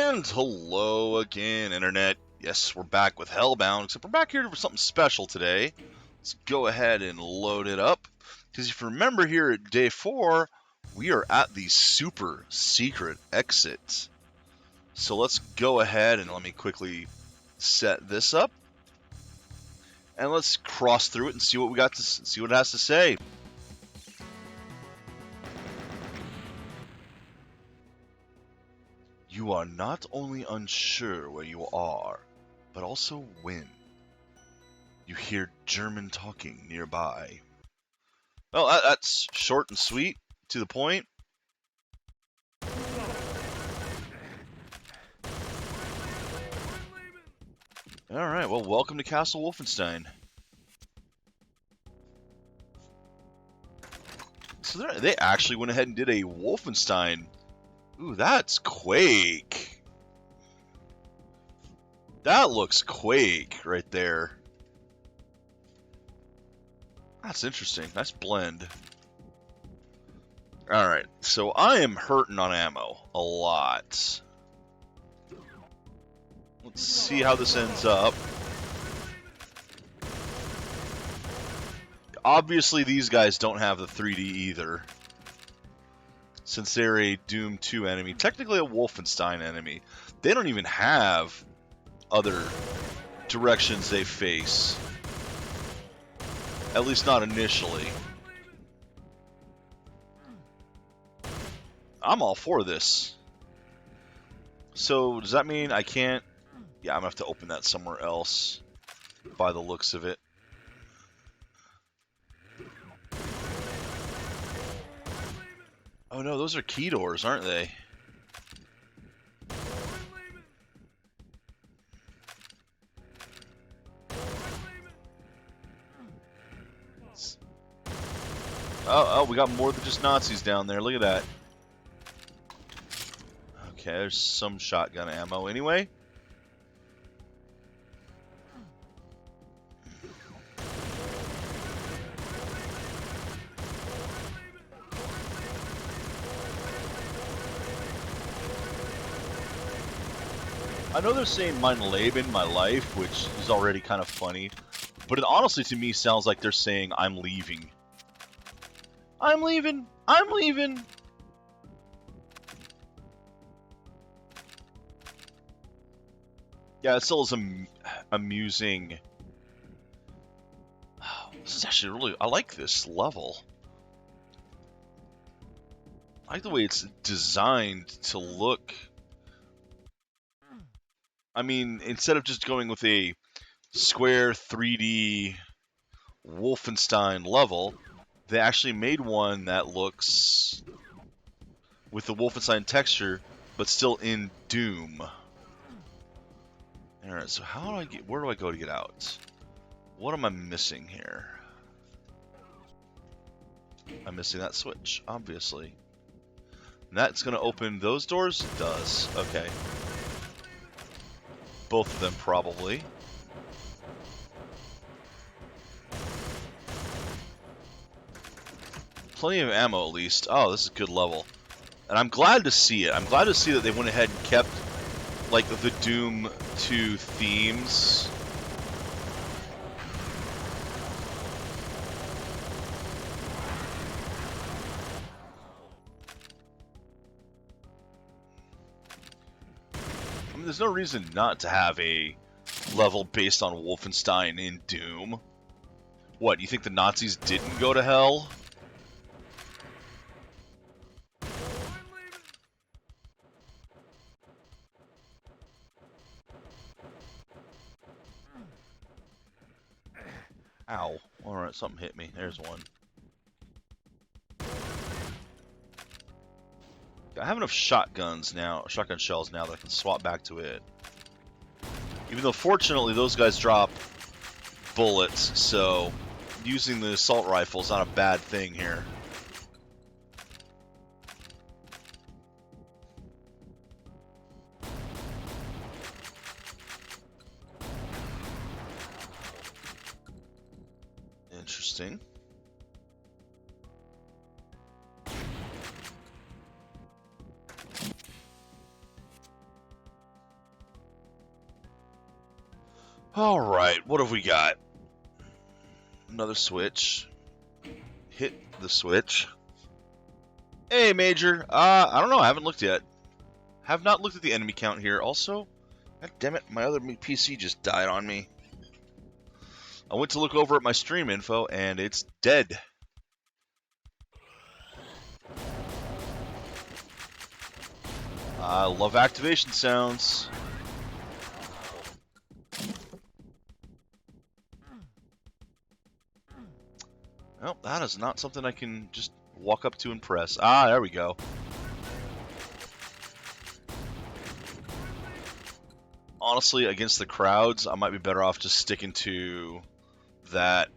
And hello again, Internet. Yes, we're back with Hellbound, except we're back here for something special today. Let's go ahead and load it up. Because if you remember here at day 4, we are at the super secret exit. So let's go ahead and let me quickly set this up. And let's cross through it and see what we got to see what it has to say. You are not only unsure where you are, but also when. You hear German talking nearby. Well, that's short and sweet, to the point. Alright, well, welcome to Castle Wolfenstein. So they actually went ahead and did a Wolfenstein. Ooh, that's Quake. That looks Quake right there. That's interesting. Nice blend. Alright, so I am hurting on ammo a lot. Let's see how this ends up. Obviously, these guys don't have the 3D either, since they're a Doom 2 enemy. Technically a Wolfenstein enemy. They don't even have other directions they face. At least not initially. I'm all for this. So, does that mean I can't... Yeah, I'm going to have to open that somewhere else, by the looks of it. Oh no, those are key doors, aren't they? Oh, we got more than just Nazis down there. Look at that. Okay, there's some shotgun ammo anyway. I know they're saying mein Leben, my life, which is already kind of funny, but it honestly to me sounds like they're saying I'm leaving. I'm leaving! I'm leaving! Yeah, it still is amusing. Oh, this is actually really... I like this level. I like the way it's designed to look. I mean, instead of just going with a square 3D Wolfenstein level, they actually made one that looks with the Wolfenstein texture, but still in Doom. Alright, so how do I get... Where do I go to get out? What am I missing here? I'm missing that switch, obviously. And that's going to open those doors? It does. Okay. Both of them, probably. Plenty of ammo, at least. Oh, this is a good level. And I'm glad to see it. I'm glad to see that they went ahead and kept, like, the Doom 2 themes. I mean, there's no reason not to have a level based on Wolfenstein in Doom. What, you think the Nazis didn't go to hell? Ow. Alright, something hit me. There's one. I have enough shotguns now, shotgun shells now that I can swap back to it. Even though, fortunately, those guys drop bullets, so using the assault rifle is not a bad thing here. Interesting. Alright, what have we got? Another switch. Hit the switch. Hey, Major. I don't know. I haven't looked yet. Have not looked at the enemy count here. Also, god damn it, my other PC just died on me. I went to look over at my stream info, and it's dead. I love activation sounds. Well, that is not something I can just walk up to and press. Ah, there we go. Honestly, against the crowds, I might be better off just sticking to that.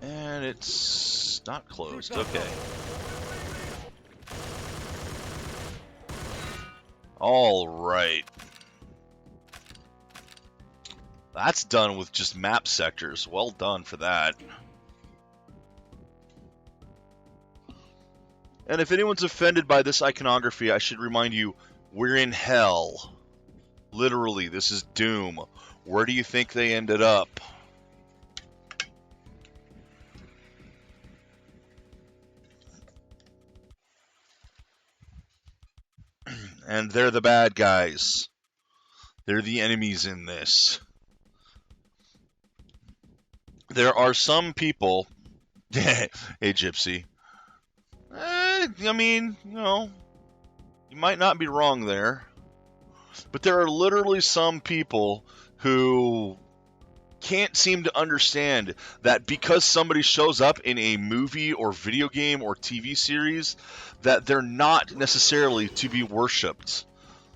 And it's not closed. Okay. All right. That's done with just map sectors. Well done for that. And if anyone's offended by this iconography, I should remind you, we're in hell. Literally, this is Doom. Where do you think they ended up? And they're the bad guys. They're the enemies in this. There are some people... Hey, Gypsy. I mean, you know, you might not be wrong there. But there are literally some people who can't seem to understand that because somebody shows up in a movie or video game or TV series, that they're not necessarily to be worshipped.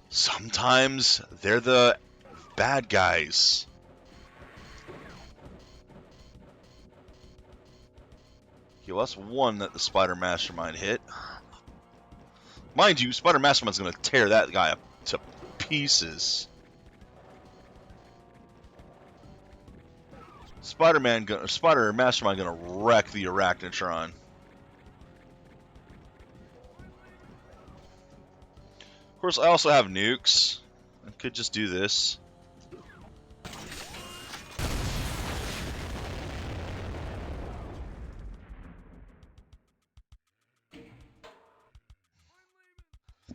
Sometimes they're the bad guys. Okay, well, that's one that the Spider Mastermind hit. Mind you, Spider Mastermind's going to tear that guy up to pieces. Spider Mastermind gonna wreck the Arachnotron. Of course, I also have nukes. I could just do this.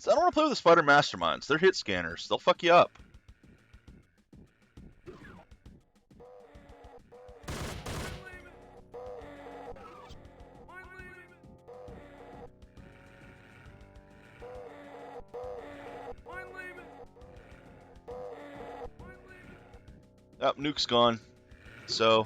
So I don't want to play with the Spider Masterminds. They're hit scanners. They'll fuck you up. Oh, nuke's gone. So...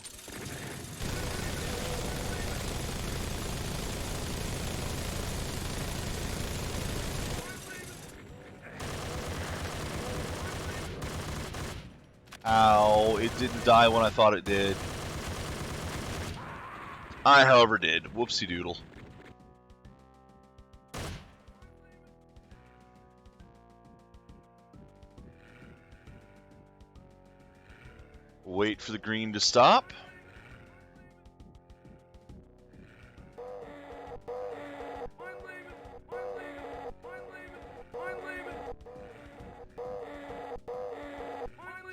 Ow, it didn't die when I thought it did. I, however, did. Whoopsie doodle. Wait for the green to stop.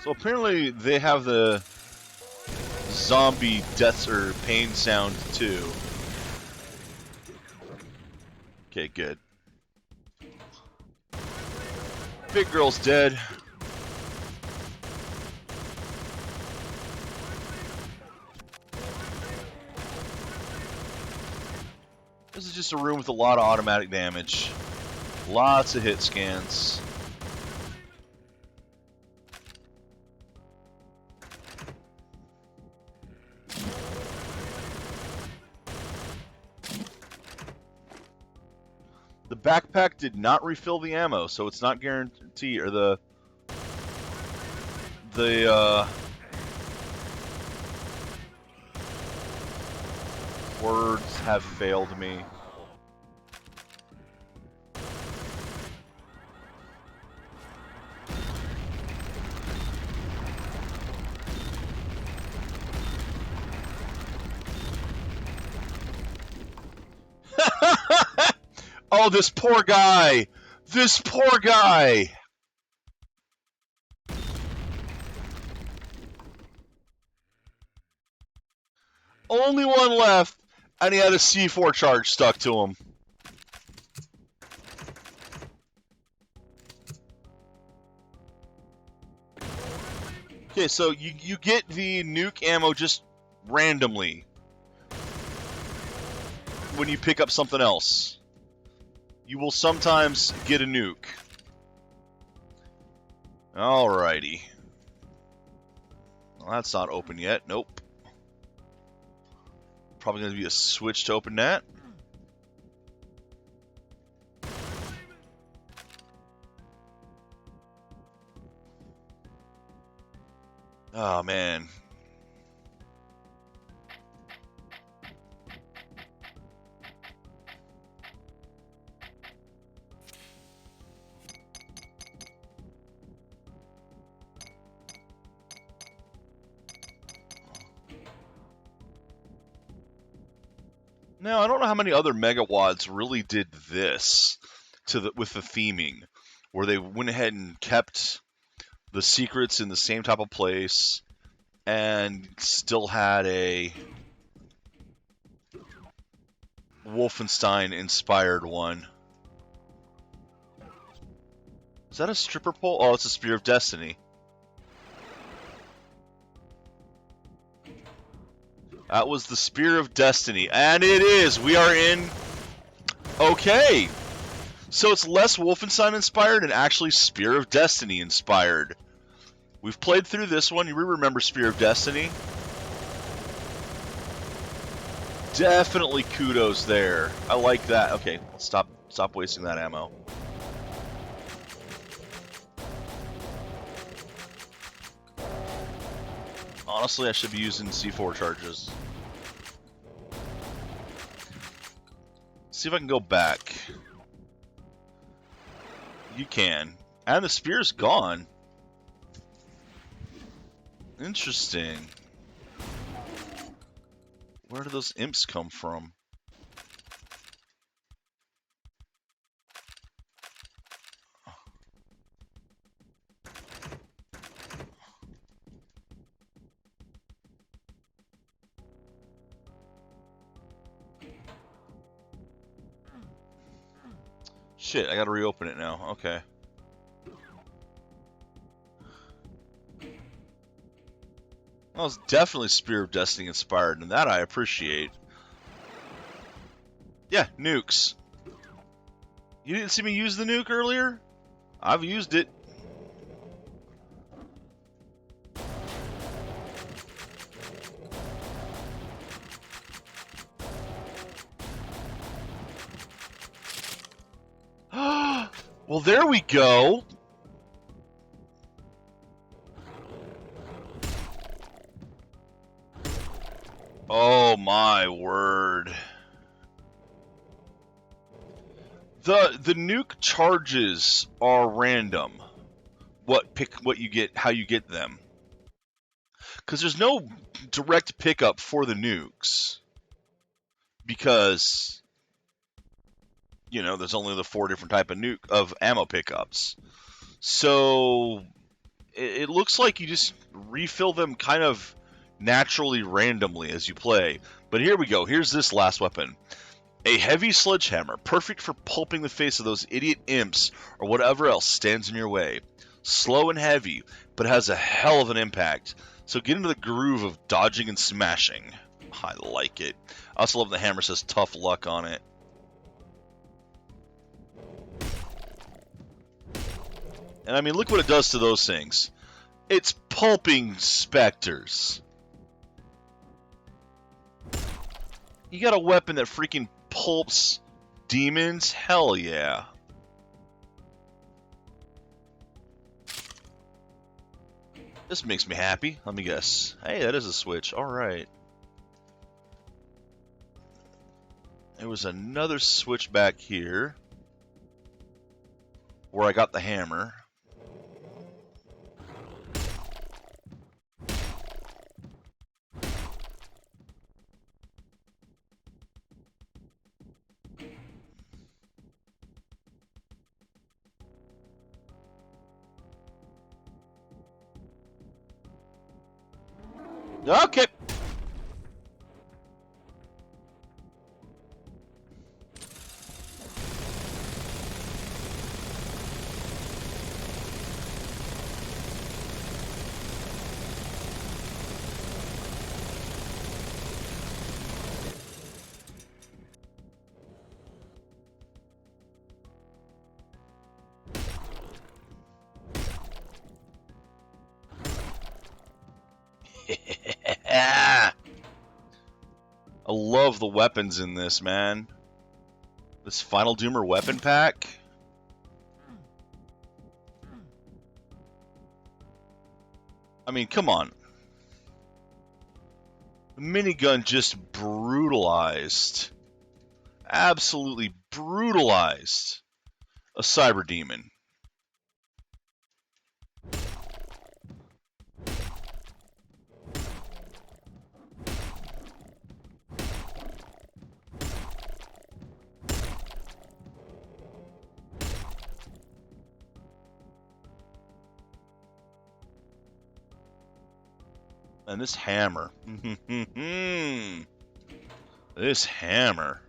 So apparently they have the zombie death or pain sound too. Okay, good. Big girl's dead. This is just a room with a lot of automatic damage. Lots of hit scans. The backpack did not refill the ammo, so it's not guaranteed, or the words have failed me. Oh, this poor guy! This poor guy! Only one left, and he had a C4 charge stuck to him. Okay, so you get the nuke ammo just randomly when you pick up something else. You will sometimes get a nuke. Alrighty. Well, that's not open yet. Nope. Probably going to be a switch to open that. Oh, man. Now, I don't know how many other megawads really did this with the theming, where they went ahead and kept the secrets in the same type of place and still had a Wolfenstein-inspired one. Is that a stripper pole? Oh, it's a Spear of Destiny. That was the Spear of Destiny. And it is! We are in... Okay! So it's less Wolfenstein-inspired and actually Spear of Destiny-inspired. We've played through this one. You remember Spear of Destiny? Definitely kudos there. I like that. Okay, stop wasting that ammo. Honestly, I should be using C4 charges. See if I can go back. You can. And the spear's gone. Interesting. Where do those imps come from? Shit, I gotta reopen it now. Okay. That was definitely Spear of Destiny inspired, and that I appreciate. Yeah, nukes. You didn't see me use the nuke earlier? I've used it. Well, there we go. Oh my word. The nuke charges are random. What you get, how you get them. Because there's no direct pickup for the nukes. Because you know, there's only the 4 different type of ammo pickups. So it looks like you just refill them kind of naturally randomly as you play. But here we go. Here's this last weapon. A heavy sledgehammer, perfect for pulping the face of those idiot imps or whatever else stands in your way. Slow and heavy, but has a hell of an impact. So get into the groove of dodging and smashing. I like it. I also love the hammer says tough luck on it. And I mean, look what it does to those things. It's pulping specters. You got a weapon that freaking pulps demons? Hell yeah. This makes me happy. Let me guess. Hey, that is a switch. Alright. There was another switch back here where I got the hammer. Okay. I love the weapons in this, man. This Final Doomer weapon pack. I mean, come on. The minigun just brutalized. Absolutely brutalized a cyber demon. And this hammer. This hammer.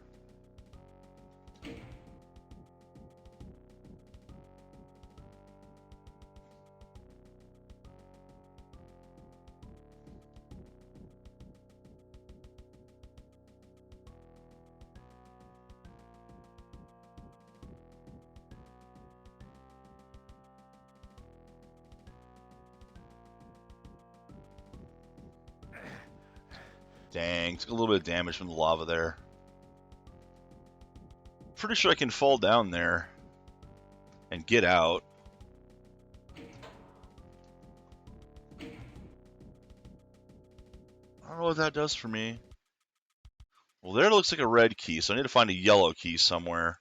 Dang, took a little bit of damage from the lava there. Pretty sure I can fall down there and get out. I don't know what that does for me. Well, there looks like a red key, so I need to find a yellow key somewhere.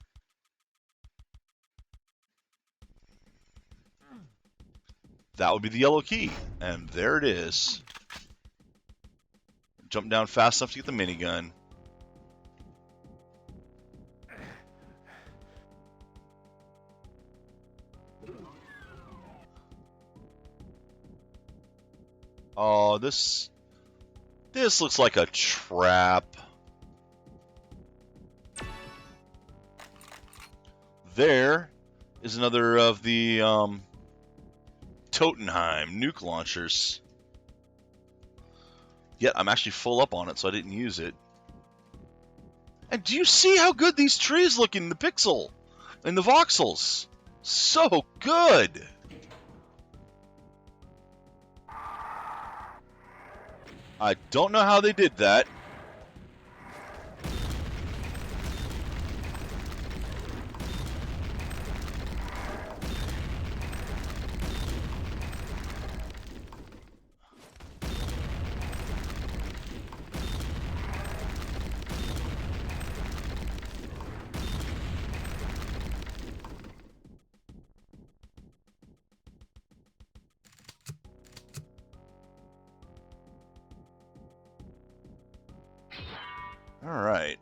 That would be the yellow key, and there it is. Jump down fast enough to get the minigun. Oh, this looks like a trap. There is another of the Totenheim nuke launchers. Yet I'm actually full up on it, so I didn't use it. And do you see how good these trees look in the pixel? In the voxels? So good! I don't know how they did that. All right.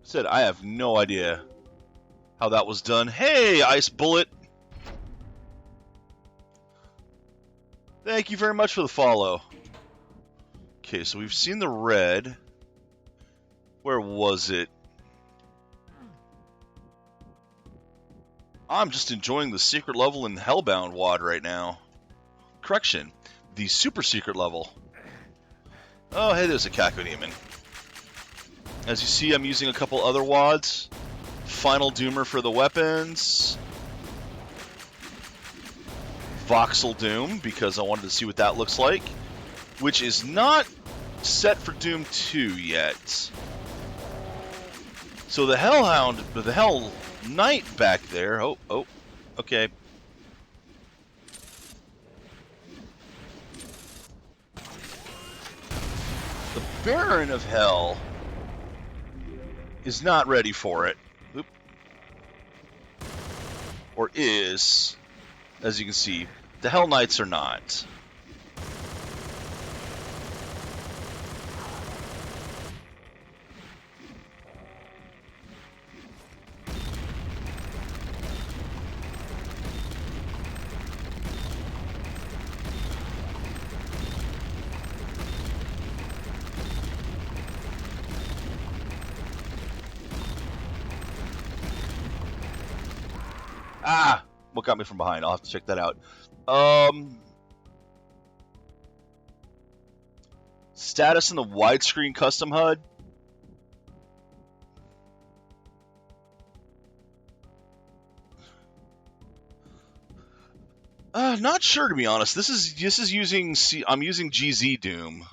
Said I have no idea how that was done. Hey, Ice Bullet. Thank you very much for the follow. Okay, so we've seen the red. Where was it? I'm just enjoying the secret level in Hellbound WAD right now. Correction, the super secret level. Oh, hey, there's a Cacodemon. As you see, I'm using a couple other WADs. Final Doomer for the weapons. Voxel Doom, because I wanted to see what that looks like. Which is not set for Doom 2 yet. So the Hellhound, the Hell Knight back there. Oh, okay. The Baron of Hell is not ready for it. Oop. Or is, as you can see. The Hell Knights are not. Ah! What got me from behind? I'll have to check that out. Status in the widescreen custom HUD. Not sure, to be honest. This is using I'm using GzDoom.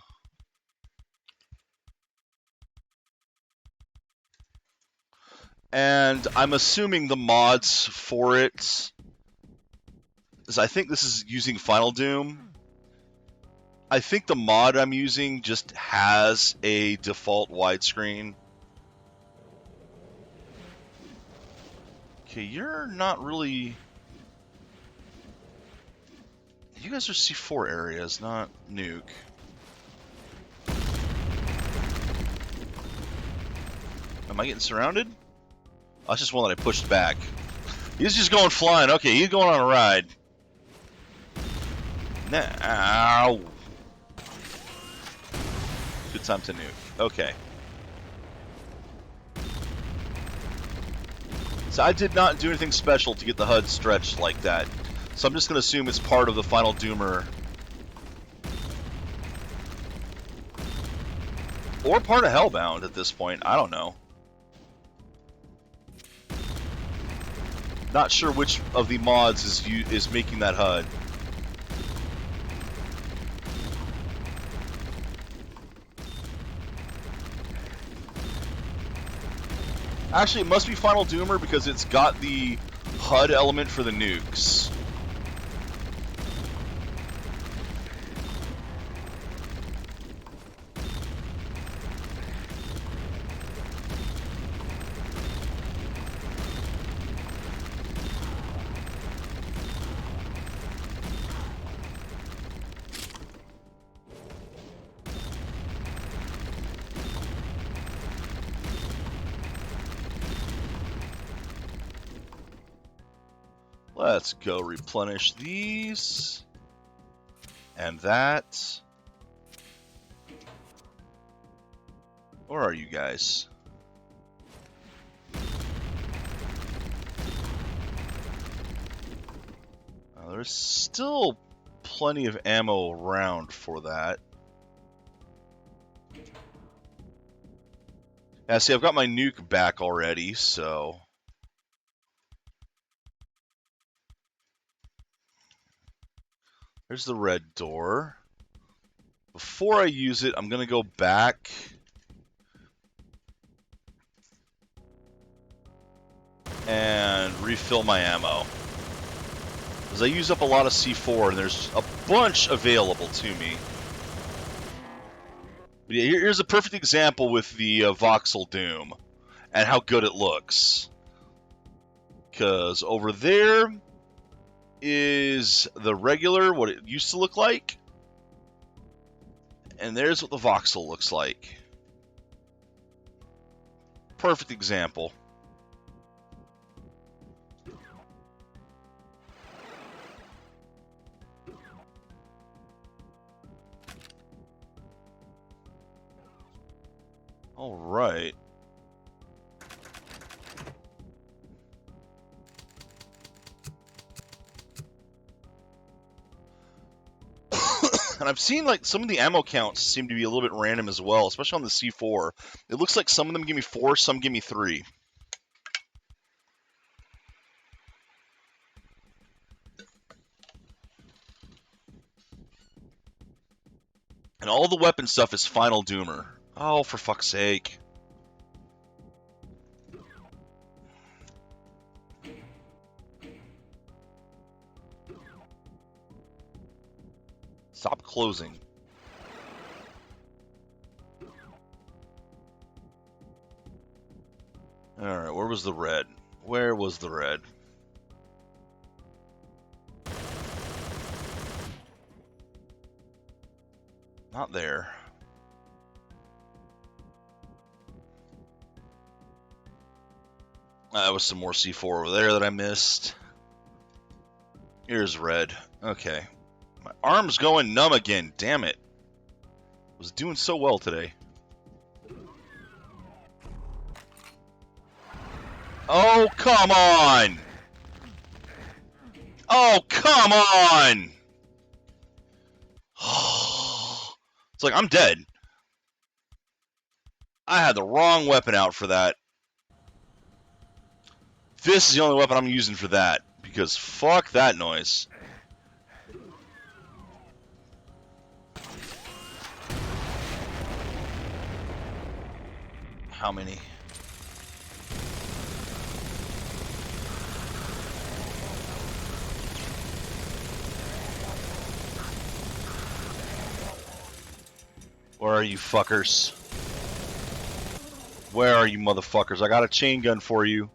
And I'm assuming the mods for it is, I think this is using Final Doom. I think the mod I'm using just has a default widescreen. Okay, you're not really... You guys are C4 areas, not nuke. Am I getting surrounded? Oh, that's just one that I pushed back. He's just going flying. Okay, he's going on a ride. Ow. Good time to nuke. Okay. So I did not do anything special to get the HUD stretched like that. So I'm just going to assume it's part of the Final Doomer. Or part of Hellbound at this point. I don't know. Not sure which of the mods is making that HUD. Actually, it must be Final Doomer because it's got the HUD element for the nukes. Let's go replenish these. And that. Where are you guys? There's still plenty of ammo around for that. Yeah, see, I've got my nuke back already, so... There's the red door. Before I use it, I'm going to go back and refill my ammo. Because I use up a lot of C4 and there's a bunch available to me. But yeah, here's a perfect example with the Voxel Doom and how good it looks. Because over there is the regular, what it used to look like. And there's what the Voxel looks like. Perfect example. All right. And I've seen like some of the ammo counts seem to be a little bit random as well, especially on the C4. It looks like some of them give me 4, some give me 3. And all the weapon stuff is Final Doomer. Oh, for fuck's sake. Stop closing. Alright, where was the red? Where was the red? Not there. That was some more C4 over there that I missed. Here's red. Okay. My arm's going numb again. Damn it. Was doing so well today. Oh, come on! Oh, come on! It's like, I'm dead. I had the wrong weapon out for that. This is the only weapon I'm using for that, because fuck that noise. How many? Where are you fuckers? Where are you motherfuckers? I got a chain gun for you.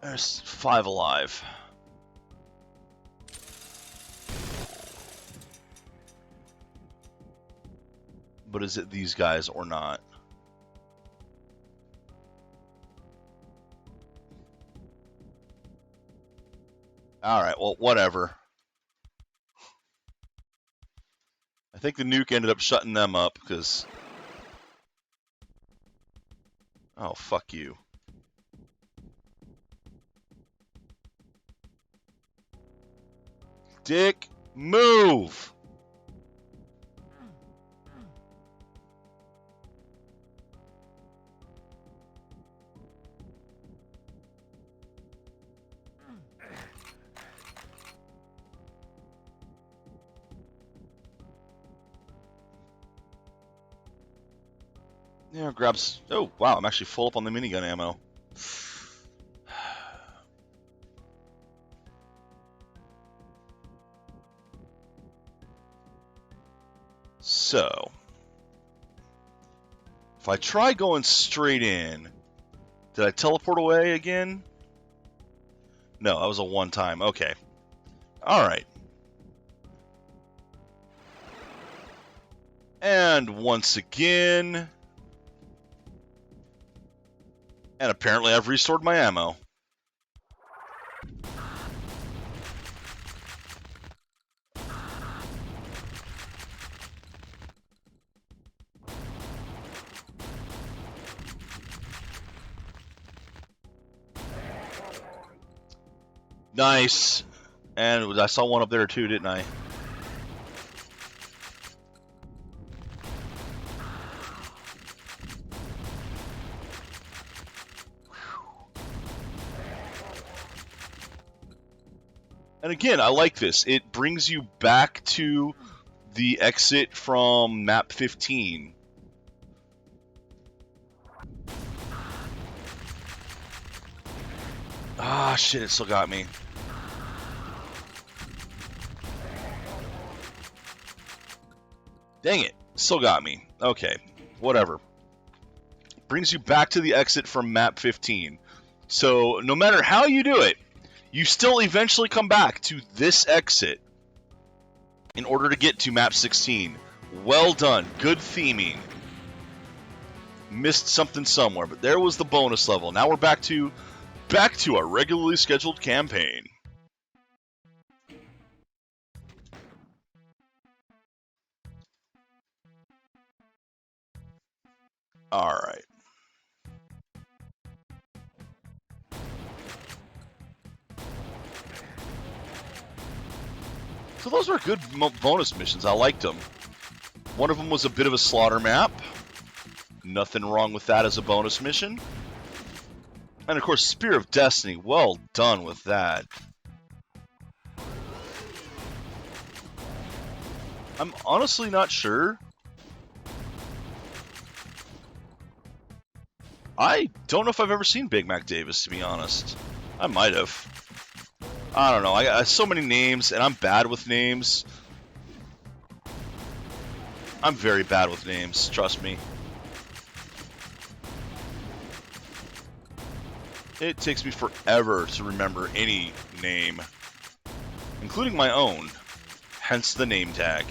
There's 5 alive. But is it these guys or not? Alright, well, whatever. I think the nuke ended up shutting them up, because... Oh, fuck you. Dick, move! Yeah, grabs... Oh, wow, I'm actually full up on the minigun ammo. So... If I try going straight in... Did I teleport away again? No, that was a one-time. Okay. Alright. And once again... And apparently I've restored my ammo. Nice. And I saw one up there too, didn't I? And again, I like this. It brings you back to the exit from map 15. Ah, shit, it still got me. Dang it, still got me. Okay, whatever. Brings you back to the exit from map 15. So, no matter how you do it, you still eventually come back to this exit in order to get to map 16. Well done. Good theming. Missed something somewhere, but there was the bonus level. Now we're back to our regularly scheduled campaign. All right. So those were good bonus missions. I liked them. One of them was a bit of a slaughter map. Nothing wrong with that as a bonus mission. And of course, Spear of Destiny. Well done with that. I'm honestly not sure. I don't know if I've ever seen Big Mac Davis, to be honest. I might have. I don't know. I got so many names, and I'm bad with names. I'm very bad with names, trust me. It takes me forever to remember any name, including my own, hence the name tag.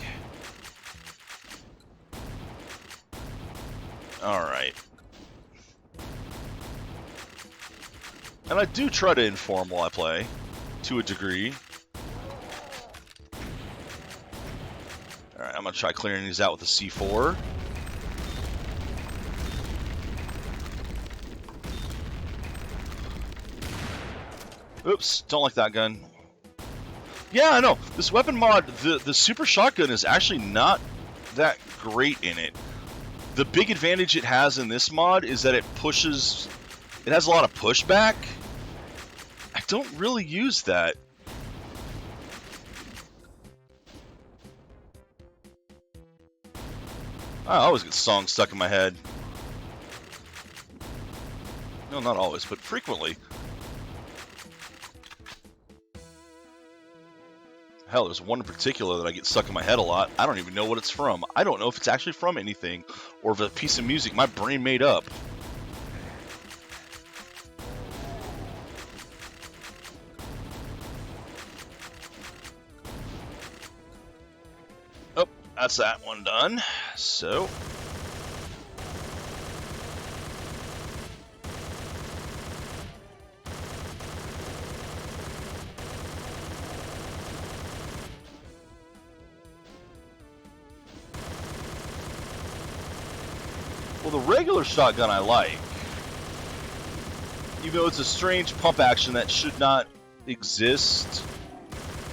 Alright. And I do try to inform while I play, to a degree. going to try clearing these out with a C4. Oops, don't like that gun. Yeah, I know. This weapon mod, the super shotgun is actually not that great in it. The big advantage it has in this mod is that it has a lot of pushback. I don't really use that. I always get songs stuck in my head. No, not always, but frequently. Hell, there's one in particular that I get stuck in my head a lot. I don't even know what it's from. I don't know if it's actually from anything, or if it's a piece of music my brain made up. Oh, that's that one done. So... well, the regular shotgun I like. Even though it's a strange pump action that should not exist,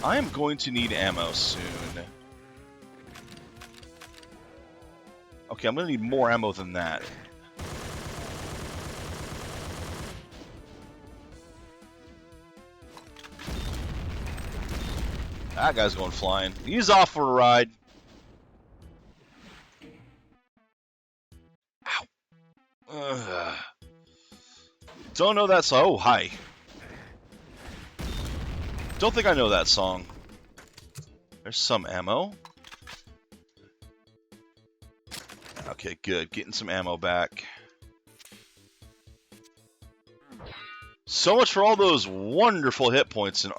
I am going to need ammo soon. Okay, I'm going to need more ammo than that. That guy's going flying. He's off for a ride. Ow. Ugh. Don't know that song. Oh, hi. Don't think I know that song. There's some ammo. Okay, good. Getting some ammo back. So much for all those wonderful hit points and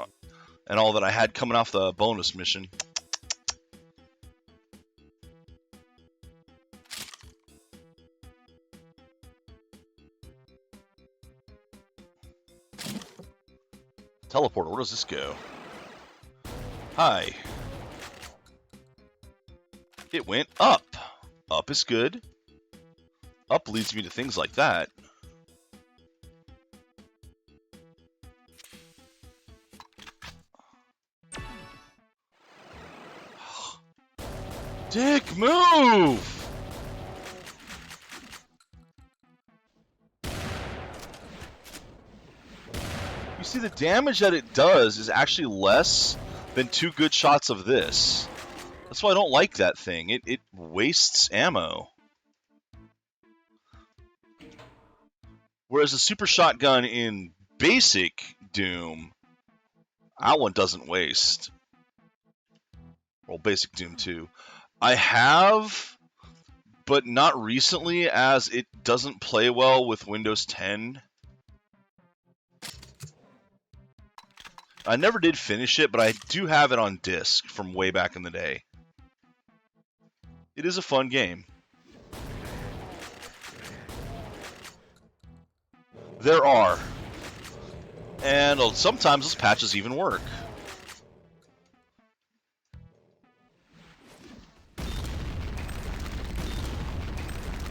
all that I had coming off the bonus mission. Teleporter, where does this go? Hi. It went up. Up is good. Up leads me to things like that. Dick, move! You see, the damage that it does is actually less than 2 good shots of this. That's why I don't like that thing. It wastes ammo. Whereas the super shotgun in basic Doom, that one doesn't waste. Well, basic Doom 2. I have, but not recently, as it doesn't play well with Windows 10. I never did finish it, but I do have it on disc from way back in the day. It is a fun game. There are. And sometimes those patches even work.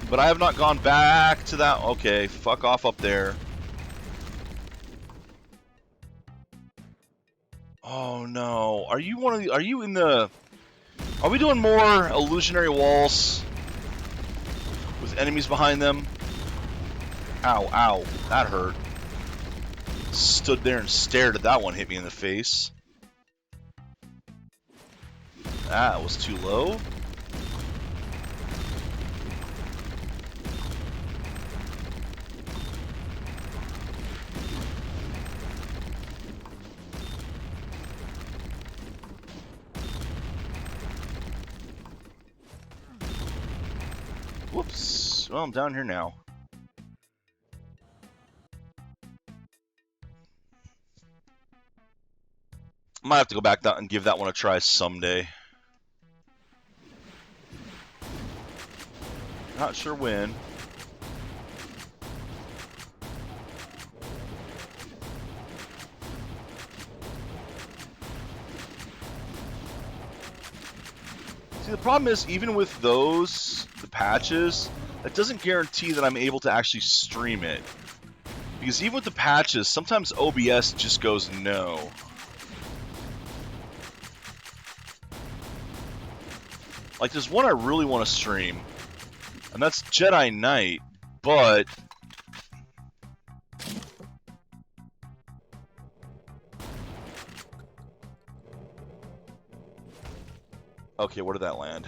But I have not gone back to that. Okay, fuck off up there. Oh no. Are you one of the... Are you in the... Are we doing more illusionary walls? With enemies behind them? Ow, ow. That hurt. Stood there and stared at that one hit me in the face. That was too low. Whoops. Well, I'm down here now. I might have to go back down and give that one a try someday. Not sure when. See, the problem is, even with the patches, that doesn't guarantee that I'm able to actually stream it. Because even with the patches, sometimes OBS just goes no. Like, there's one I really want to stream, and that's Jedi Knight, but... Okay, where did that land?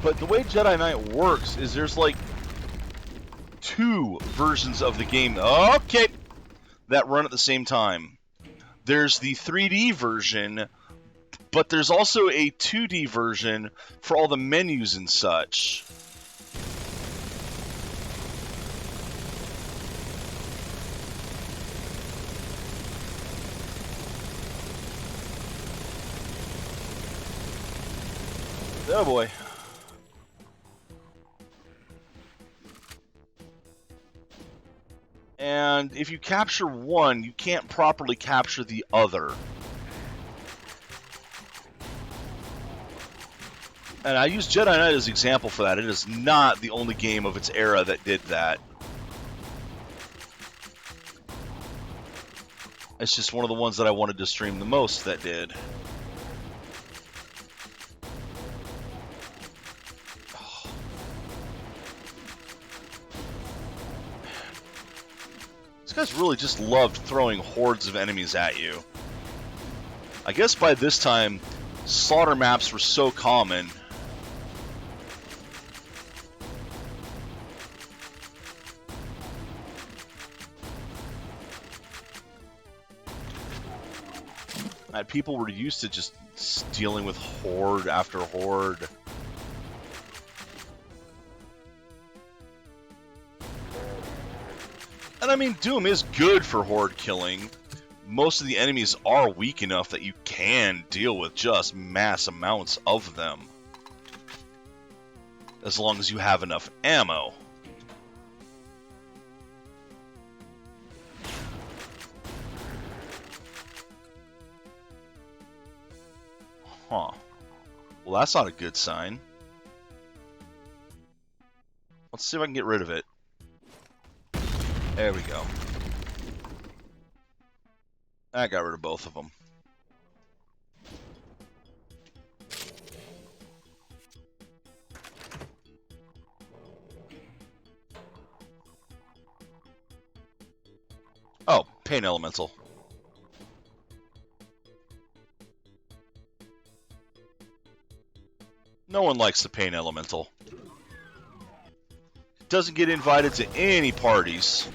But the way Jedi Knight works is there's like 2 versions of the game, okay, that run at the same time. There's the 3D version, but there's also a 2D version for all the menus and such. Oh boy. And if you capture one, you can't properly capture the other. And I use Jedi Knight as an example for that. It is not the only game of its era that did that. It's just one of the ones that I wanted to stream the most that did. These guys really just loved throwing hordes of enemies at you. I guess by this time, slaughter maps were so common. And people were used to just dealing with horde after horde. And I mean, Doom is good for horde killing. Most of the enemies are weak enough that you can deal with just mass amounts of them. As long as you have enough ammo. Huh. Well, that's not a good sign. Let's see if I can get rid of it. There we go. I got rid of both of them. Oh, Pain Elemental. No one likes the Pain Elemental. Doesn't get invited to any parties.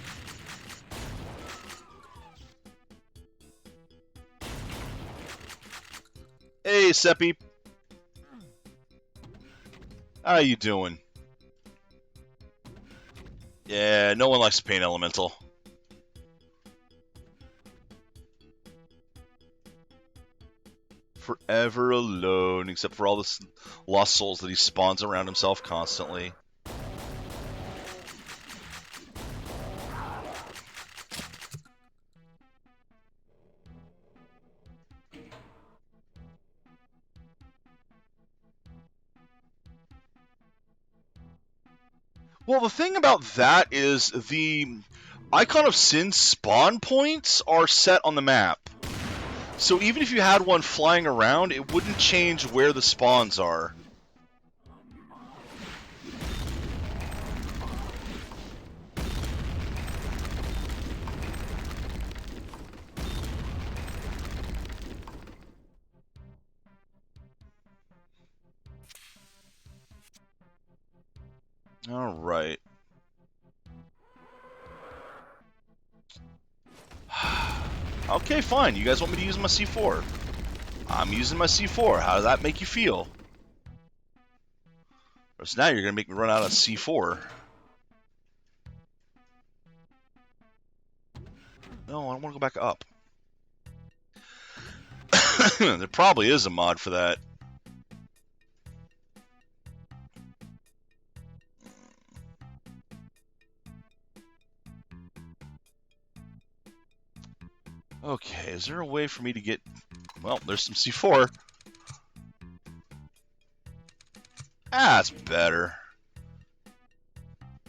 Hey, Seppi. How you doing? Yeah, no one likes the Pain Elemental. Forever alone, except for all the lost souls that he spawns around himself constantly. Well, the thing about that is the Icon of Sin spawn points are set on the map. So even if you had one flying around, it wouldn't change where the spawns are. All right. Okay, fine. You guys want me to use my C4? I'm using my C4. How does that make you feel? Because now you're going to make me run out of C4. No, I don't want to go back up. There probably is a mod for that. Okay, is there a way for me to get... Well, there's some C4. That's better.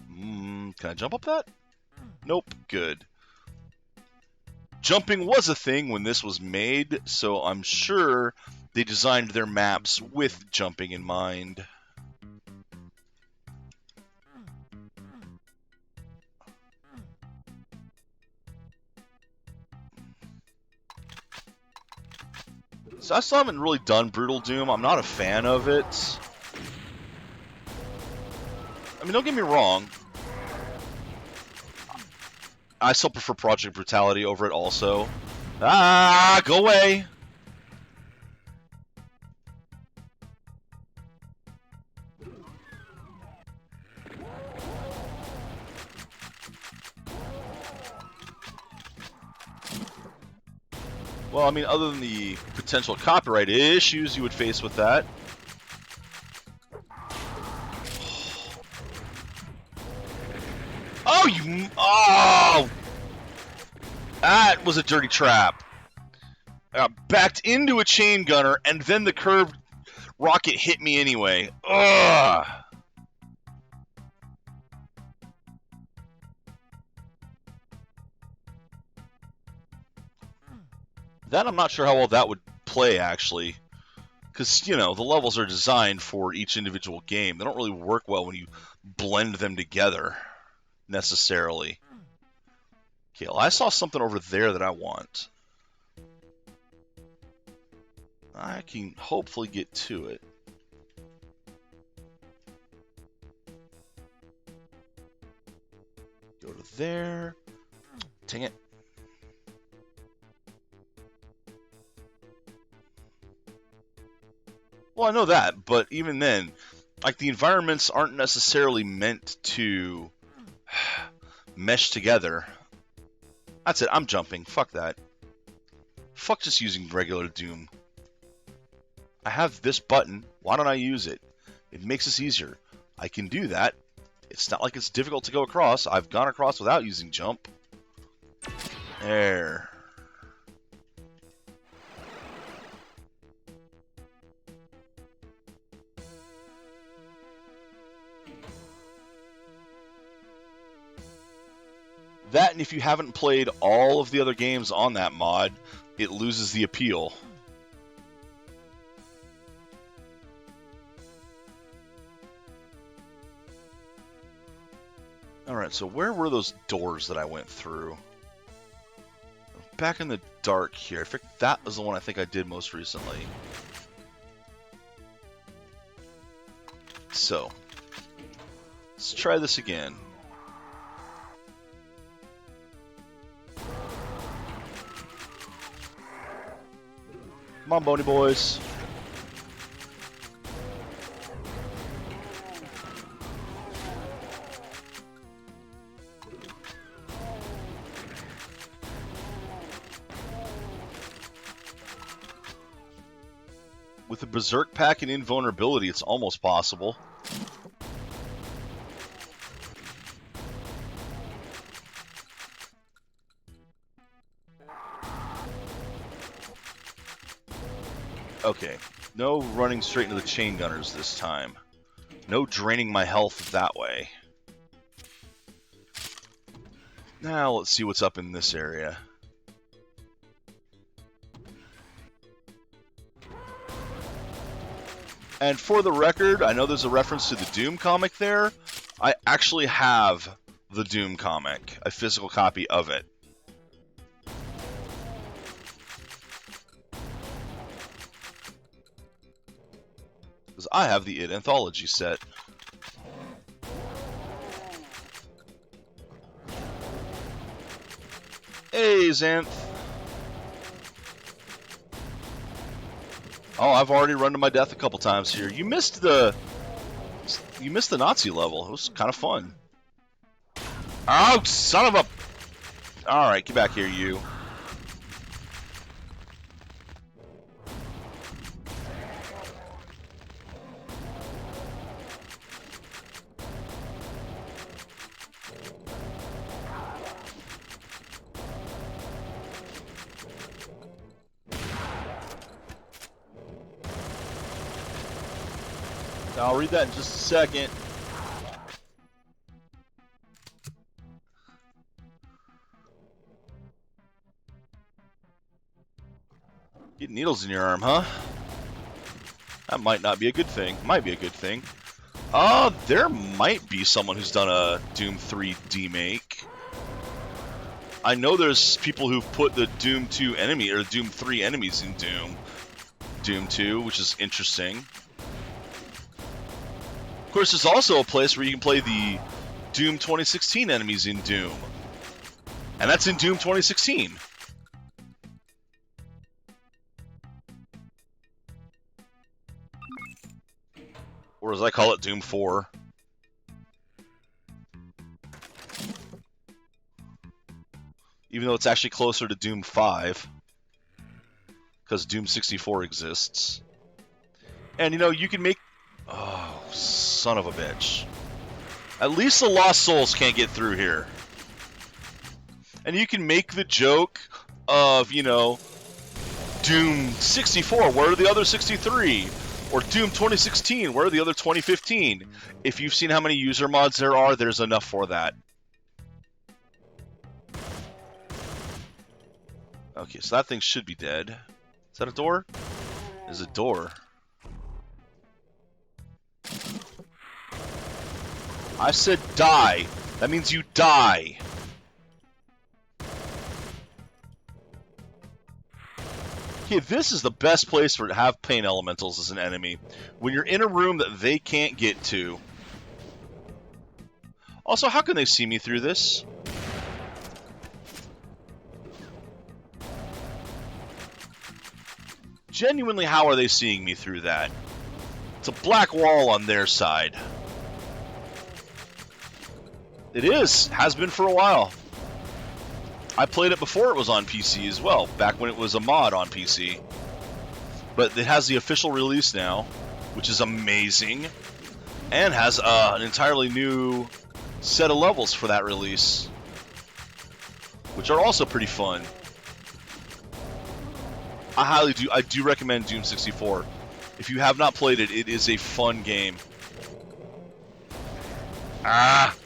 Can I jump up that? Nope, good. Jumping was a thing when this was made, so I'm sure they designed their maps with jumping in mind. So I still haven't really done Brutal Doom. I'm not a fan of it. I mean, don't get me wrong. I still prefer Project Brutality over it also. Ah, go away! Well, I mean, other than the potential copyright issues you would face with that. Oh, you... Oh! That was a dirty trap. I backed into a chain gunner, and then the curved rocket hit me anyway. Ugh! That I'm not sure how well that would play, actually. Because, you know, the levels are designed for each individual game. They don't really work well when you blend them together, necessarily. Okay, well, I saw something over there that I want. I can hopefully get to it. Go to there. Dang it. Well, I know that, but even then, like, the environments aren't necessarily meant to mesh together. That's it, I'm jumping. Fuck that. Fuck just using regular Doom. I have this button. Why don't I use it? It makes this easier. I can do that. It's not like it's difficult to go across. I've gone across without using jump. There. That, and if you haven't played all of the other games on that mod, it loses the appeal. Alright, so where were those doors that I went through? Back in the dark here. I think that was the one I think I did most recently. So, let's try this again. Come on, Boney boys. With a Berserk pack and invulnerability, it's almost possible. Okay, no running straight into the chain gunners this time. No draining my health that way. Now let's see what's up in this area. And for the record, I know there's a reference to the Doom comic there. I actually have the Doom comic, a physical copy of it. Because I have the It Anthology set. Hey, Xanth. Oh, I've already run to my death a couple times here. You missed the Nazi level. It was kind of fun. Oh, son of a... Alright, get back here, you. I'll read that in just a second. Get needles in your arm, huh? That might not be a good thing. Might be a good thing. There might be someone who's done a Doom 3 demake. I know there's people who've put the Doom 2 enemy, or Doom 3 enemies in Doom 2, which is interesting. Of course, there's also a place where you can play the Doom 2016 enemies in Doom. And that's in Doom 2016. Or as I call it, Doom 4. Even though it's actually closer to Doom 5. Because Doom 64 exists. And, you know, you can make... Oh, son of a bitch. At least the Lost Souls can't get through here. And you can make the joke of, you know, Doom 64, where are the other 63? Or Doom 2016, where are the other 2015? If you've seen how many user mods there are, there's enough for that. Okay, so that thing should be dead. Is that a door? There's a door. I said die. That means you die. Okay, this is the best place for to have pain elementals as an enemy. When you're in a room that they can't get to. Also, how can they see me through this? Genuinely, how are they seeing me through that? It's a black wall on their side. It is. Has been for a while. I played it before it was on PC as well, back when it was a mod on PC. But it has the official release now, which is amazing, and has an entirely new set of levels for that release, which are also pretty fun. I do recommend Doom 64. If you have not played it, it is a fun game. Ah!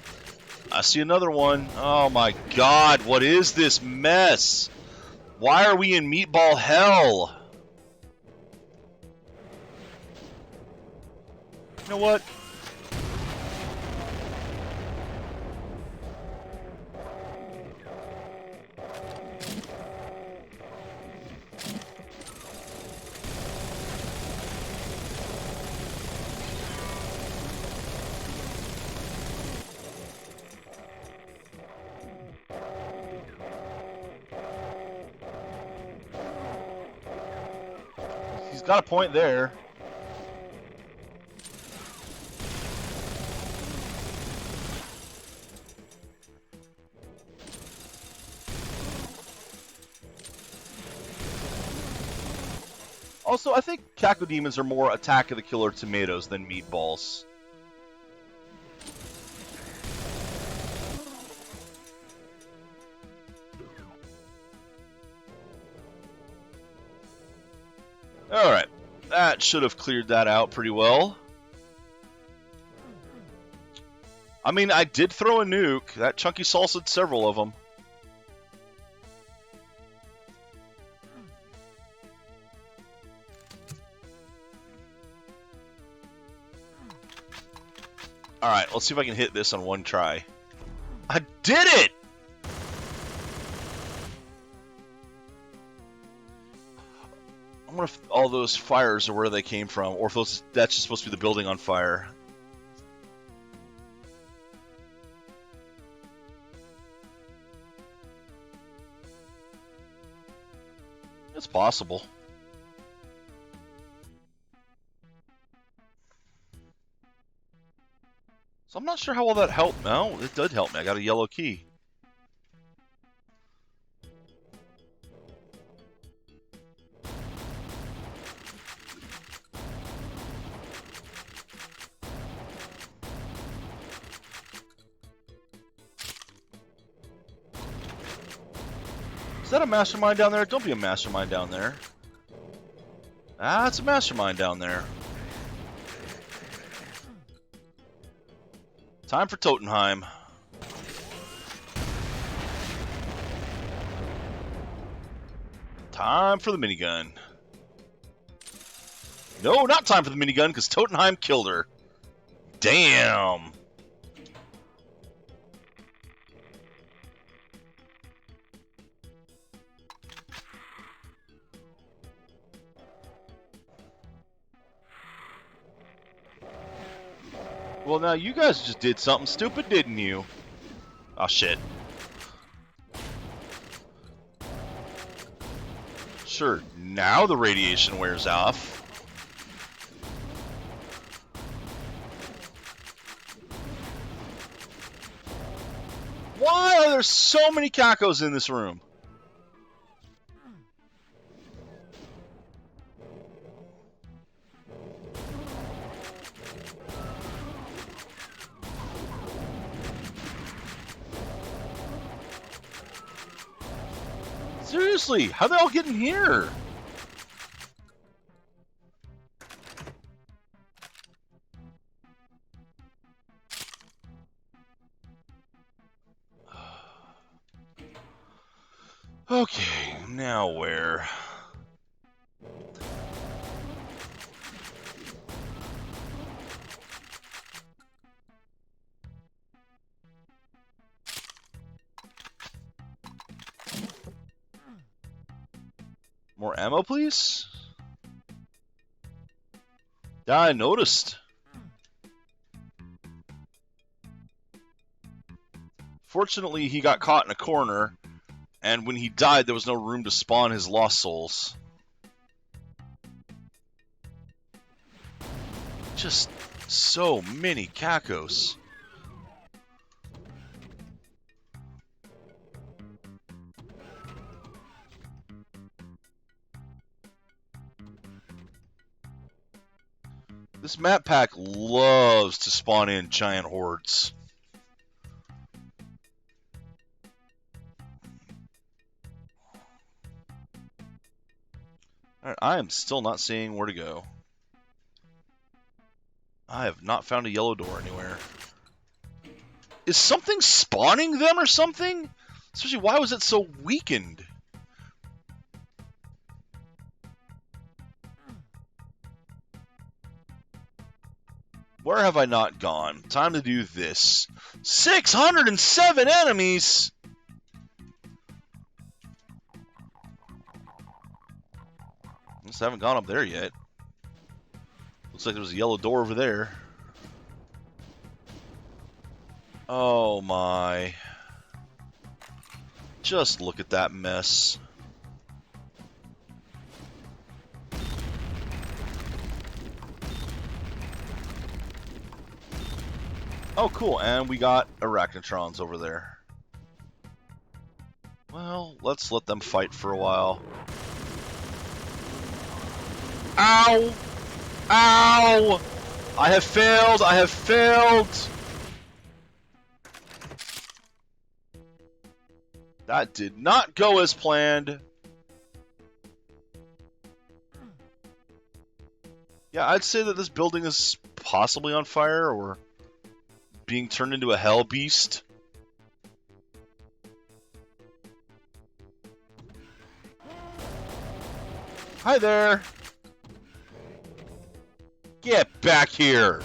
I see another one. Oh my god, what is this mess? Why are we in meatball hell? You know what? He's got a point there. Also, I think cacodemons are more Attack of the Killer Tomatoes than meatballs. Alright, that should have cleared that out pretty well. I mean, I did throw a nuke. That chunky salsa'd several of them. Alright, let's see if I can hit this on one try. I did it! I wonder if all those fires are where they came from, or if that's just supposed to be the building on fire. It's possible. So I'm not sure how well that helped. No, it did help me. I got a yellow key. Is that a mastermind down there? Don't be a mastermind down there. Ah, it's a mastermind down there. Time for Totenheim. Time for the minigun. No, not time for the minigun, because Totenheim killed her. Damn! Well, now you guys just did something stupid, didn't you? Oh, shit. Sure, now the radiation wears off. Why are there so many cacos in this room? Seriously, how'd they all get in here? Okay, now where? More ammo, please? Yeah, I noticed. Fortunately, he got caught in a corner, and when he died, there was no room to spawn his lost souls. Just so many cacos. This map pack loves to spawn in giant hordes. Alright, I am still not seeing where to go. I have not found a yellow door anywhere. Is something spawning them or something? Especially, why was it so weakened? Where have I not gone? Time to do this. 607 enemies! I just haven't gone up there yet. Looks like there's a yellow door over there. Oh my. Just look at that mess. Oh, cool, and we got arachnotrons over there. Well, let's let them fight for a while. Ow! Ow! I have failed! I have failed! That did not go as planned. Yeah, I'd say that this building is possibly on fire, or being turned into a hell beast. Hi there! Get back here!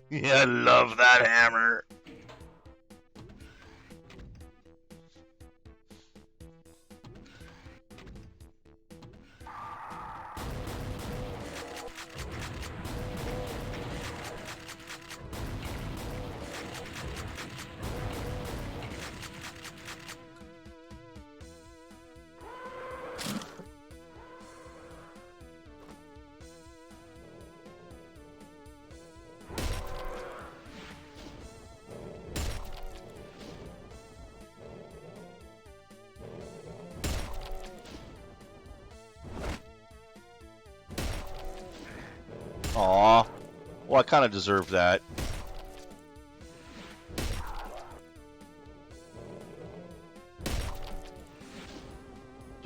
Yeah, I love that hammer. Aw. Well, I kind of deserve that.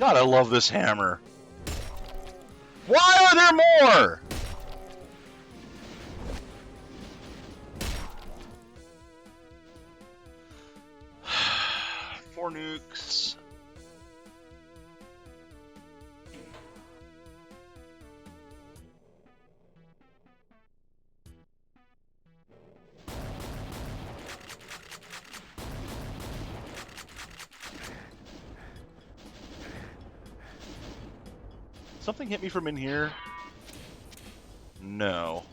God, I love this hammer. Why are there more? Four nukes. Something hit me from in here? No.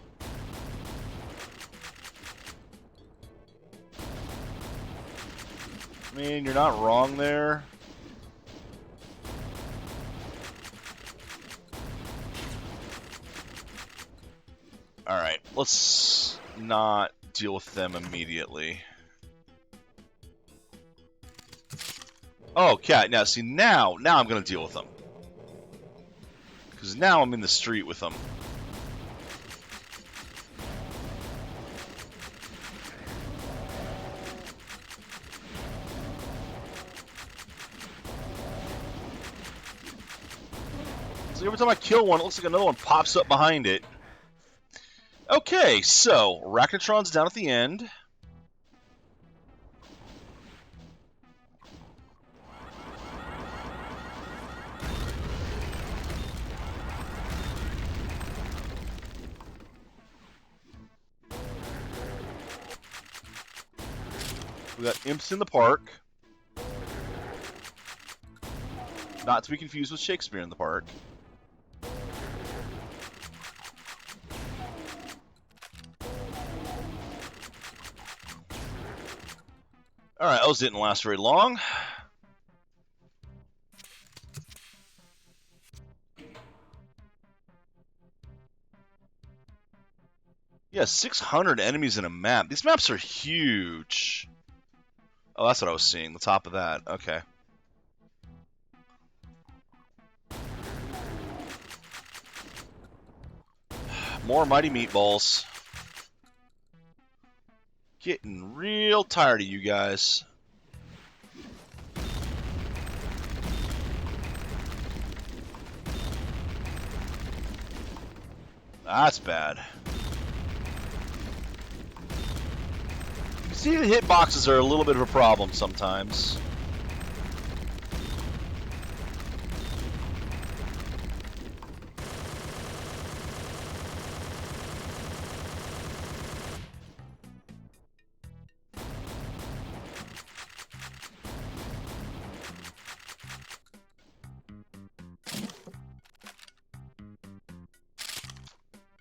I mean, you're not wrong there. Alright, let's not deal with them immediately. Oh, cat. Now, see, now I'm going to deal with them. Because now I'm in the street with them. So every time I kill one, it looks like another one pops up behind it. Okay, so Arachnotron's down at the end. We got imps in the park. Not to be confused with Shakespeare in the park. Alright, those didn't last very long. Yeah, 600 enemies in a map. These maps are huge. Oh, that's what I was seeing. The top of that. Okay. More mighty meatballs. Getting real tired of you guys. That's bad. You see, the hitboxes are a little bit of a problem sometimes.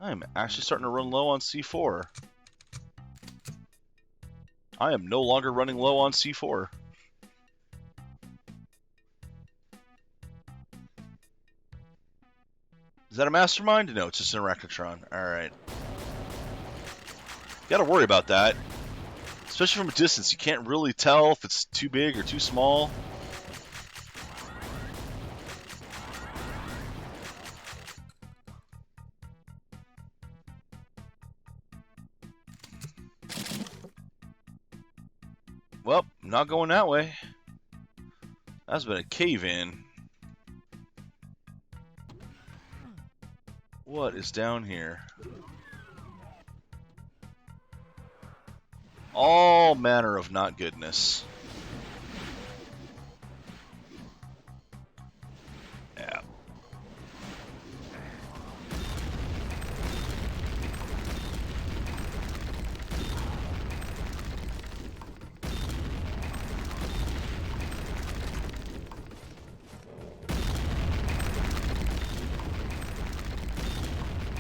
I'm actually starting to run low on C4. I am no longer running low on C4. Is that a mastermind? No, it's just an Arachnotron. Alright. Gotta worry about that. Especially from a distance, you can't really tell if it's too big or too small. Well, I'm not going that way. That's been a cave-in. What is down here? All manner of not goodness. Yeah.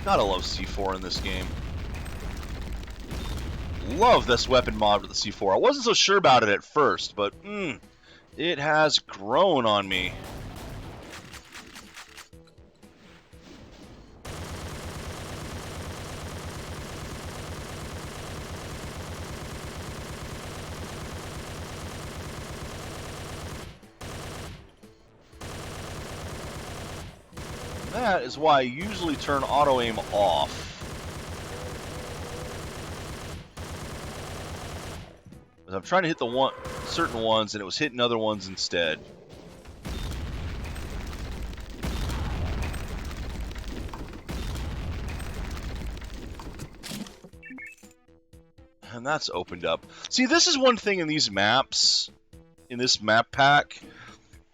Gotta love C4 in this game. Love this weapon mod with the C4. I wasn't so sure about it at first, but it has grown on me. That is why I usually turn auto-aim off. I'm trying to hit certain ones, and it was hitting other ones instead. And that's opened up. See, this is one thing in these maps, in this map pack.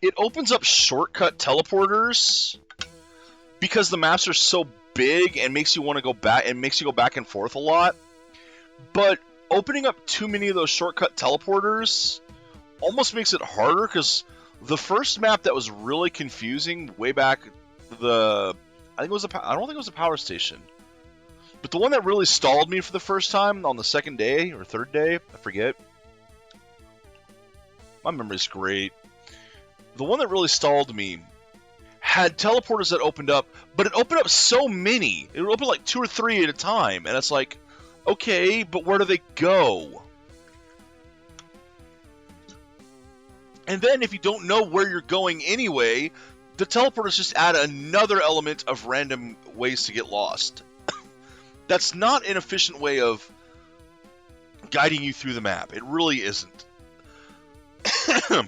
It opens up shortcut teleporters because the maps are so big and makes you want to go back and makes you go back and forth a lot. But opening up too many of those shortcut teleporters almost makes it harder, because the first map that was really confusing way back, I don't think it was a power station. But the one that really stalled me for the first time on the second day or third day, I forget. My memory's great. The one that really stalled me had teleporters that opened up, but it opened up so many. It would open like 2 or 3 at a time, and it's like, okay, but where do they go? And then if you don't know where you're going anyway, the teleporters just add another element of random ways to get lost. That's not an efficient way of guiding you through the map. It really isn't.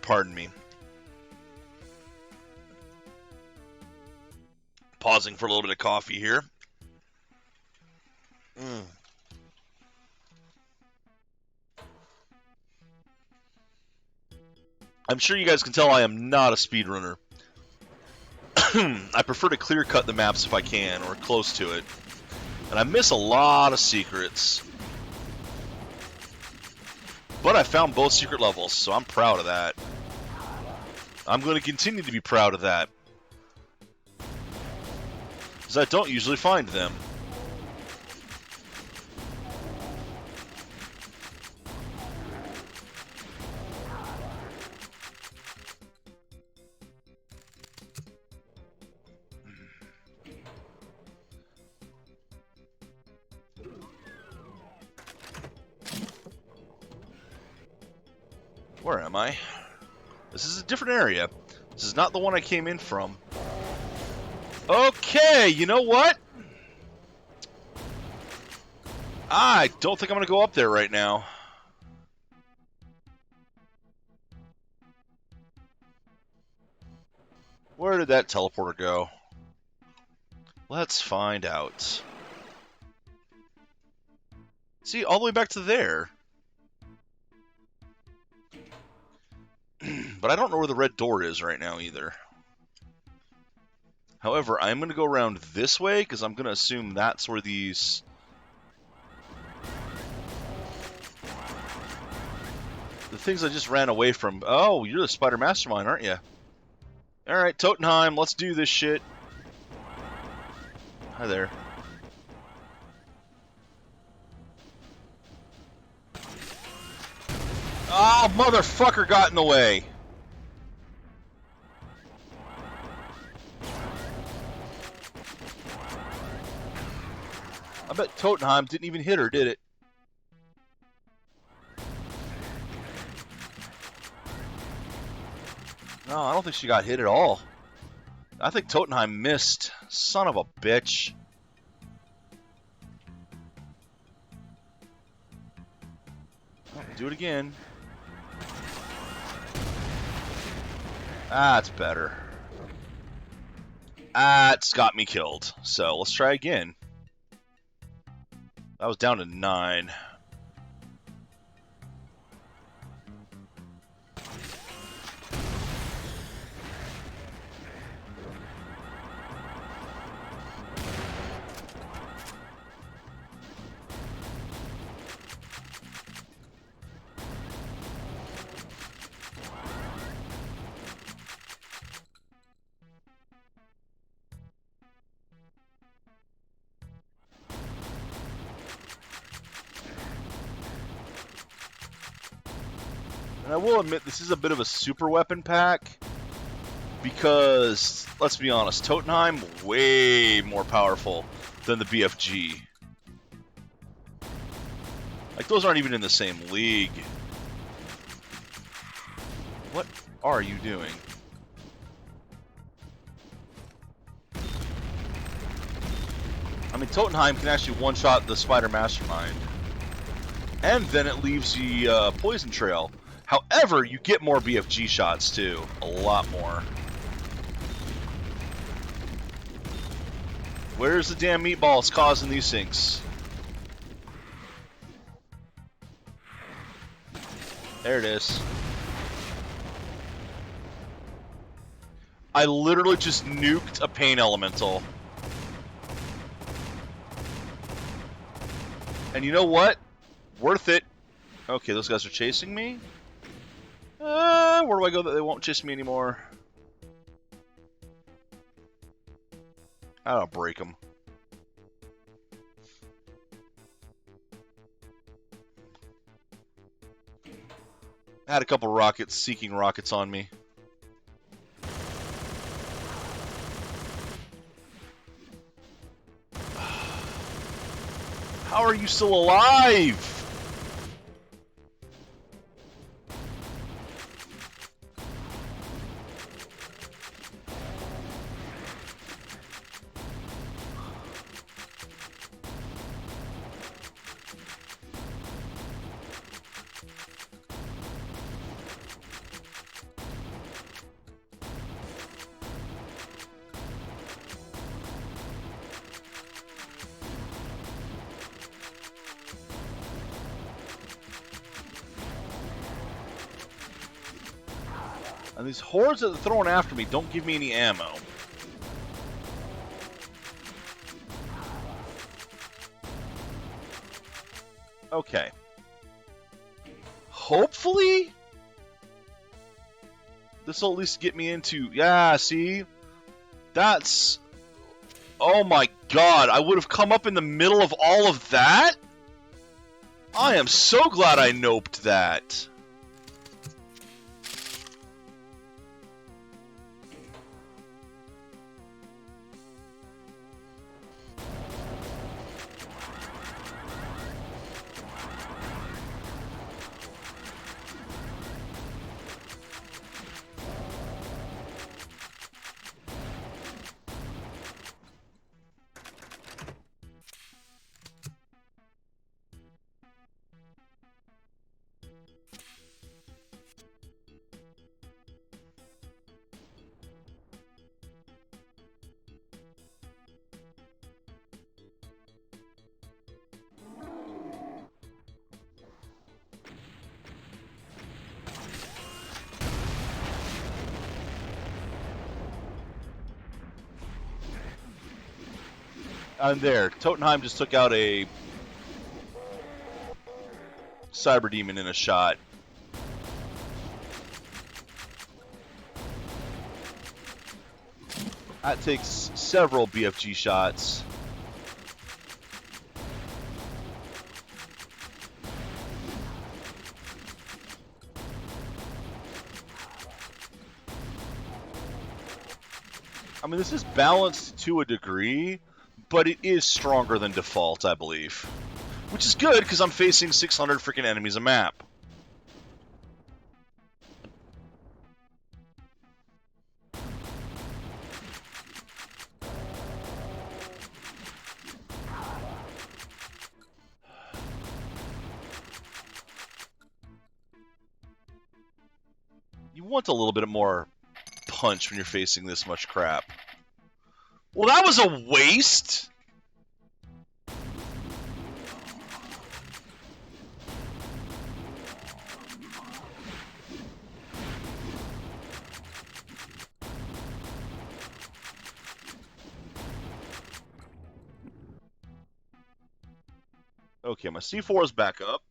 Pardon me. Pausing for a little bit of coffee here. I'm sure you guys can tell I am not a speedrunner. I prefer to clear cut the maps if I can, or close to it. And I miss a lot of secrets. But I found both secret levels, so I'm proud of that. I'm going to continue to be proud of that, because I don't usually find them. Where am I? This is a different area. This is not the one I came in from. Okay, you know what? I don't think I'm going to go up there right now. Where did that teleporter go? Let's find out. See, all the way back to there. But I don't know where the red door is right now either. However, I'm going to go around this way, because I'm going to assume that's where these... the things I just ran away from... Oh, you're the Spider Mastermind, aren't you? Alright, Totenheim, let's do this shit. Hi there. Oh, motherfucker got in the way! I bet Totenheim didn't even hit her, did it? No, I don't think she got hit at all. I think Totenheim missed. Son of a bitch. Oh, do it again. That's better. That's got me killed. So let's try again. That was down to 9. And I will admit, this is a bit of a super weapon pack, because, let's be honest, Totenheim, way more powerful than the BFG. Like, those aren't even in the same league. What are you doing? I mean, Totenheim can actually one-shot the Spider Mastermind. And then it leaves the poison trail. However, you get more BFG shots, too. A lot more. Where's the damn meatballs causing these things? There it is. I literally just nuked a pain elemental. And you know what? Worth it. Okay, those guys are chasing me. Where do I go that they won't chase me anymore? I'll break them. I had a couple rockets, seeking rockets on me. How are you still alive? And these hordes that are throwing after me don't give me any ammo. Okay. Hopefully, this will at least get me into... Yeah, see? That's... Oh my god, I would have come up in the middle of all of that? I am so glad I noped that. I'm there. Totenheim just took out a cyber demon in a shot. That takes several BFG shots. I mean, this is balanced to a degree, but it is stronger than default, I believe. Which is good, because I'm facing 600 freaking enemies a map. You want a little bit more punch when you're facing this much crap. Well, that was a waste! Okay, my C4 is back up.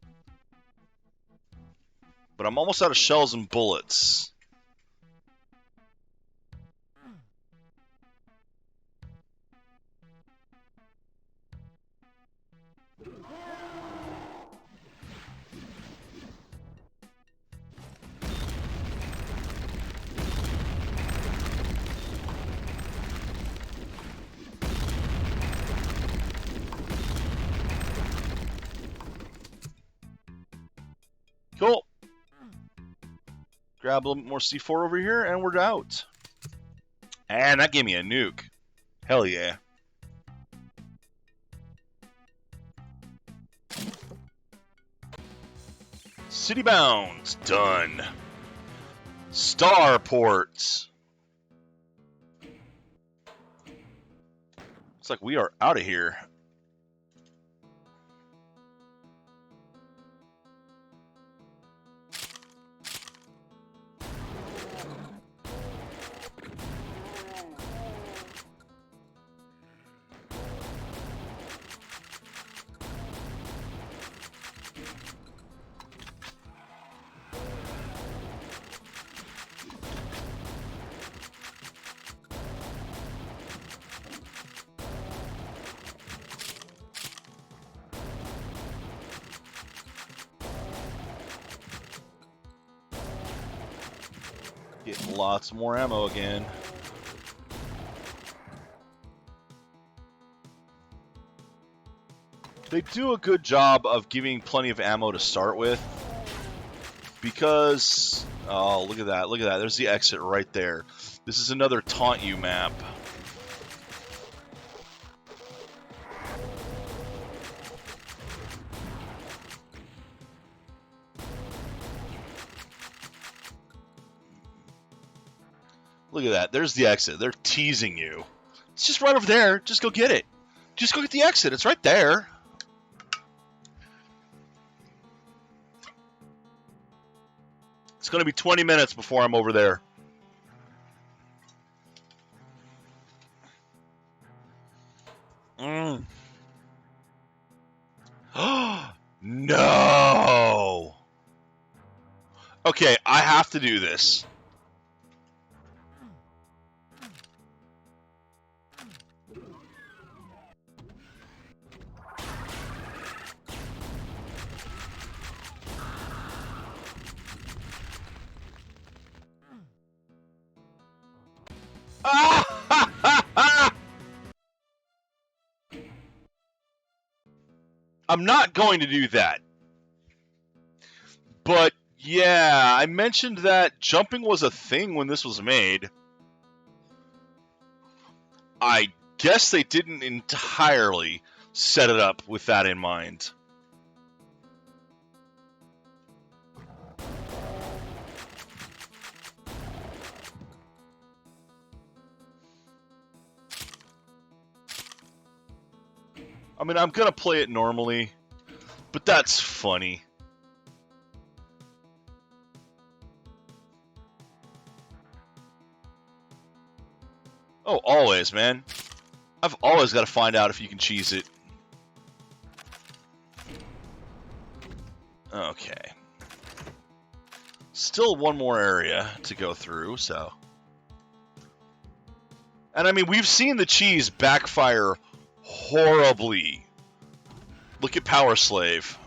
But I'm almost out of shells and bullets. Cool. Grab a little bit more C4 over here, and we're out. And that gave me a nuke. Hell yeah. City bounds, done. Starports. Looks like we are out of here. Get lots more ammo again. They do a good job of giving plenty of ammo to start with. Because... Oh, look at that. Look at that. There's the exit right there. This is another taunt you map. Look at that. There's the exit. They're teasing you. It's just right over there. Just go get it. Just go get the exit. It's right there. It's going to be 20 minutes before I'm over there. No! Okay, I have to do this. I'm not going to do that. But, yeah, I mentioned that jumping was a thing when this was made. I guess they didn't entirely set it up with that in mind. I mean, I'm gonna play it normally, but that's funny. Oh, always, man. I've always got to find out if you can cheese it. Okay. Still one more area to go through, so... And I mean, we've seen the cheese backfire horribly. Look at Power Slave.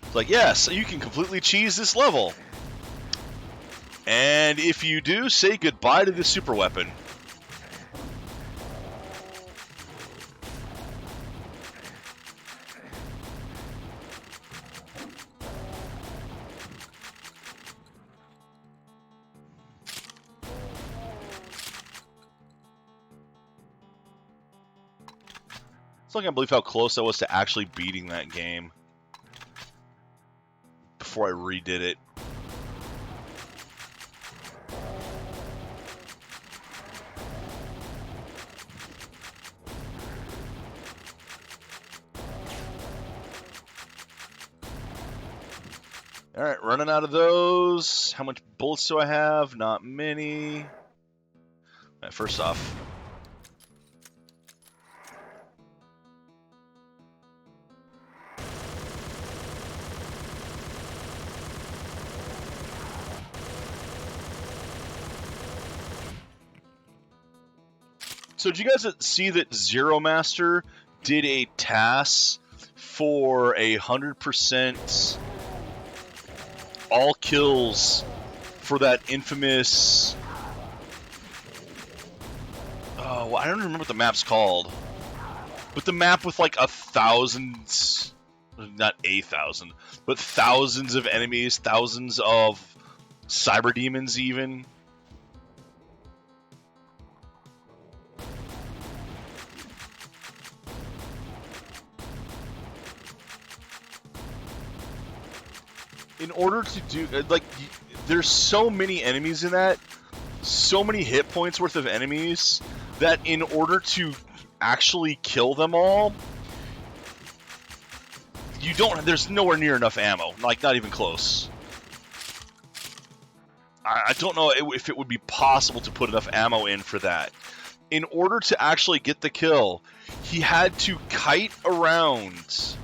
It's like, yes, you can completely cheese this level. And if you do, say goodbye to the super weapon. Still can't believe how close I was to actually beating that game before I redid it. Alright, running out of those. How much bullets do I have? Not many. Alright, first off. So did you guys see that Zero Master did a task for 100% all kills for that infamous... Oh, well, I don't remember what the map's called. But the map with like 1,000... Not 1,000, but thousands of enemies, thousands of cyber demons even. In order to do, like, there's so many enemies in that, so many hit points worth of enemies, that in order to actually kill them all, there's nowhere near enough ammo, like, not even close. I don't know if it would be possible to put enough ammo in for that. In order to actually get the kill, he had to kite around,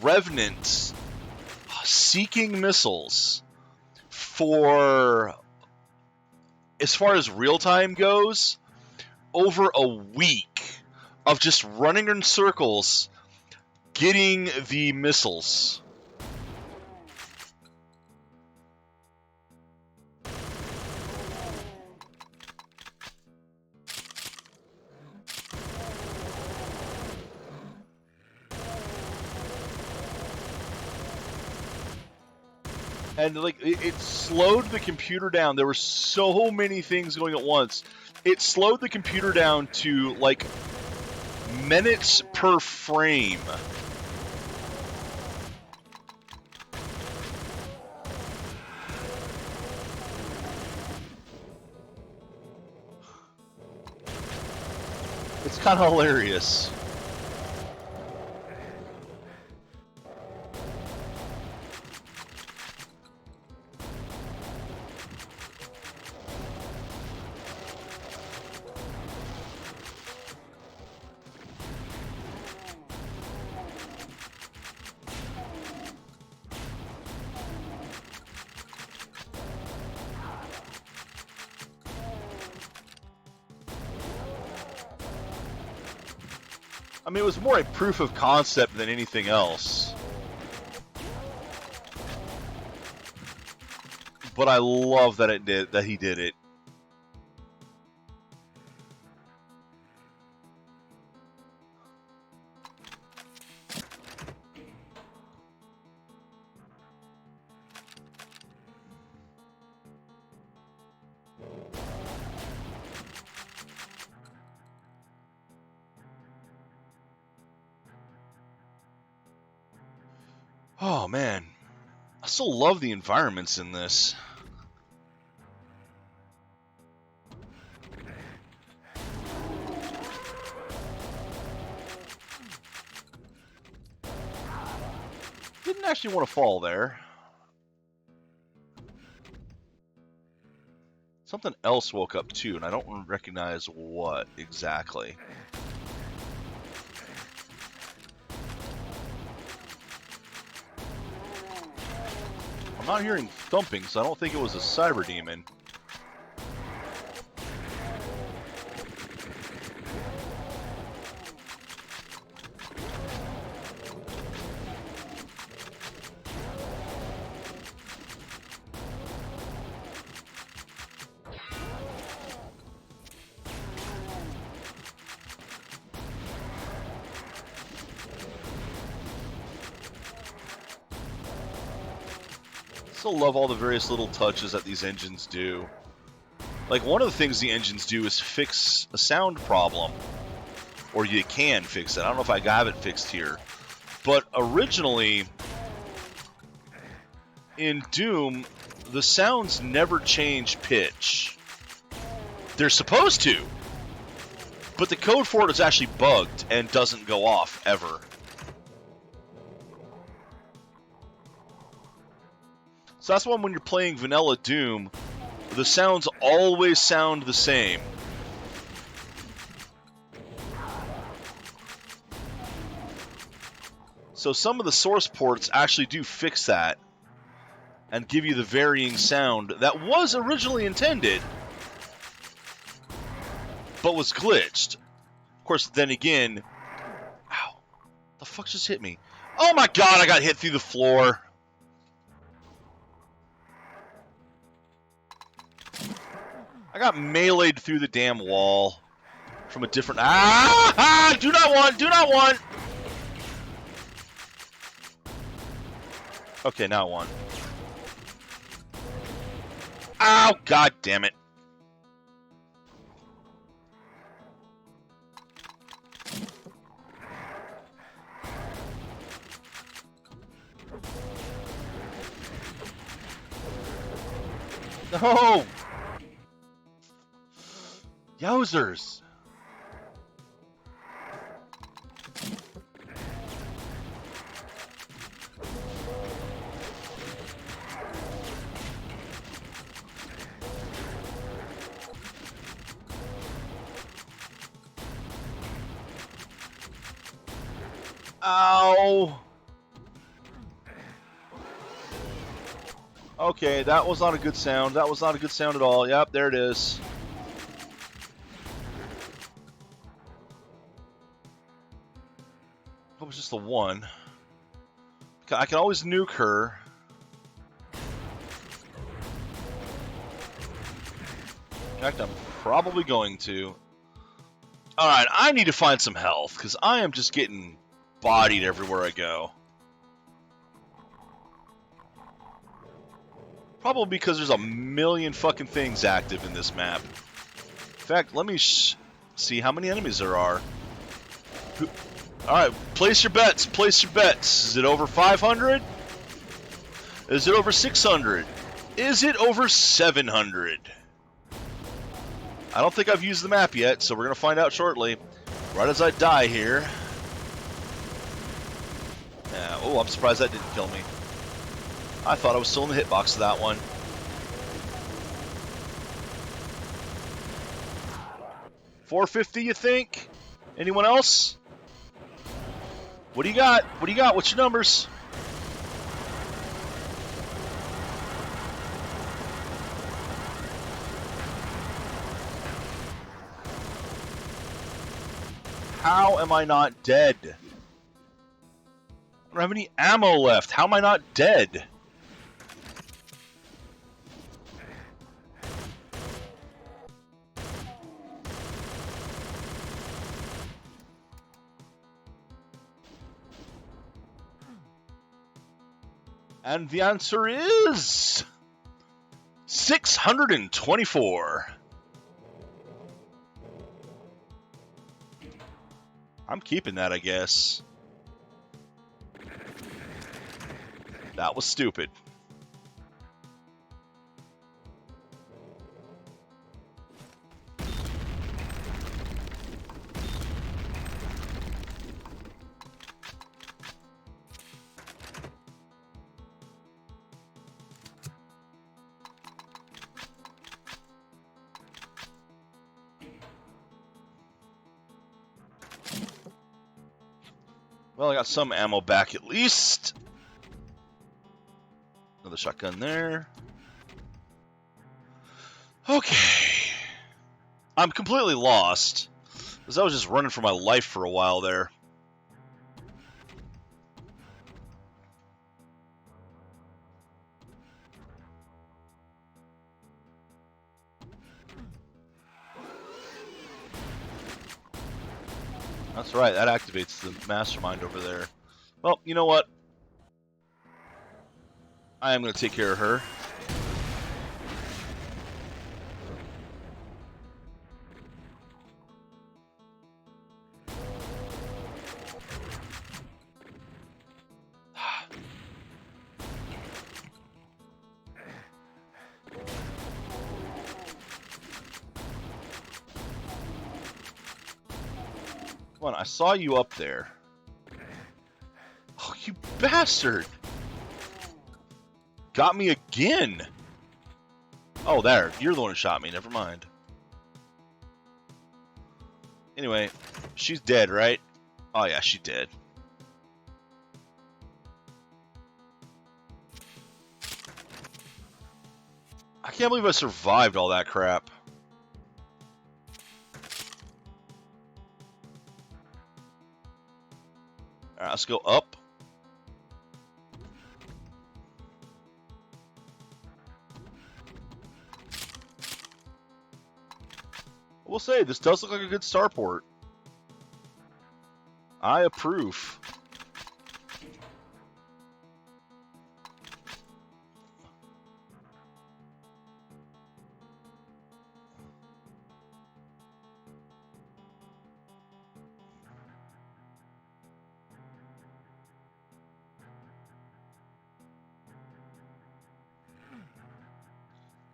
Revenants seeking missiles for, as far as real time goes, over a week of just running in circles, getting the missiles. And like it slowed the computer down. There were so many things going at once. It slowed the computer down to like minutes per frame. It's kind of hilarious. I mean, it was more a proof of concept than anything else. But I love that he did it. Oh man, I still love the environments in this. Didn't actually want to fall there. Something else woke up too, and I don't recognize what exactly. I'm not hearing thumping, so I don't think it was a cyber demon. Still love all the various little touches that these engines do. Like, one of the things the engines do is fix a sound problem. Or you can fix it. I don't know if I have it fixed here. But originally, in Doom, the sounds never change pitch. They're supposed to. But the code for it is actually bugged and doesn't go off, ever. So that's why when you're playing vanilla Doom, the sounds always sound the same. So some of the source ports actually do fix that and give you the varying sound that was originally intended, but was glitched. Of course, then again, ow, the fuck just hit me? Oh my god, I got hit through the floor. I got meleeed through the damn wall from a different... Ah! Do not want! Do not want! Okay, now I want. Ow! God damn it. No! Yowzers! Ow! Okay, that was not a good sound. That was not a good sound at all. Yep, there it is. It was just the one. I can always nuke her. In fact, I'm probably going to. Alright, I need to find some health, because I am just getting bodied everywhere I go. Probably because there's a million fucking things active in this map. In fact, let me see how many enemies there are. Alright, place your bets, place your bets. Is it over 500? Is it over 600? Is it over 700? I don't think I've used the map yet, so we're going to find out shortly. Right as I die here. Yeah, oh, I'm surprised that didn't kill me. I thought I was still in the hitbox of that one. $450, you think? Anyone else? What do you got? What do you got? What's your numbers? How am I not dead? I don't have any ammo left. How am I not dead? And the answer is 624. I'm keeping that, I guess. That was stupid. Well, I got some ammo back at least. Another shotgun there. Okay. I'm completely lost, because I was just running for my life for a while there. That's right, that activates the mastermind over there. Well, you know what? I am going to take care of her. Come on, I saw you up there. Oh, you bastard! Got me again! Oh, there. You're the one who shot me. Never mind. Anyway, she's dead, right? Oh, yeah, she's dead. I can't believe I survived all that crap. Alright, let's go up. We'll say, this does look like a good starport. I approve.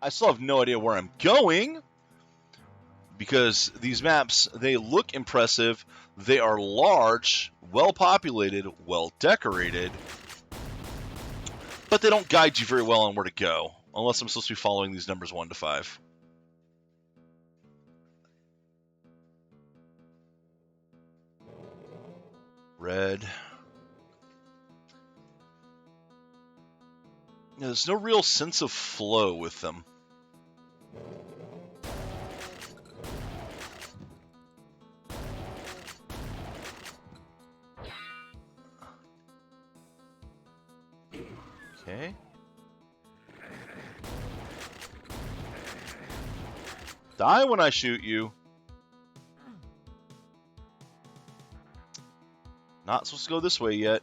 I still have no idea where I'm going, because these maps, they look impressive, they are large, well populated, well decorated, but they don't guide you very well on where to go, unless I'm supposed to be following these numbers 1 to 5. Red. Yeah, there's no real sense of flow with them. Okay. Die when I shoot you. Not supposed to go this way yet.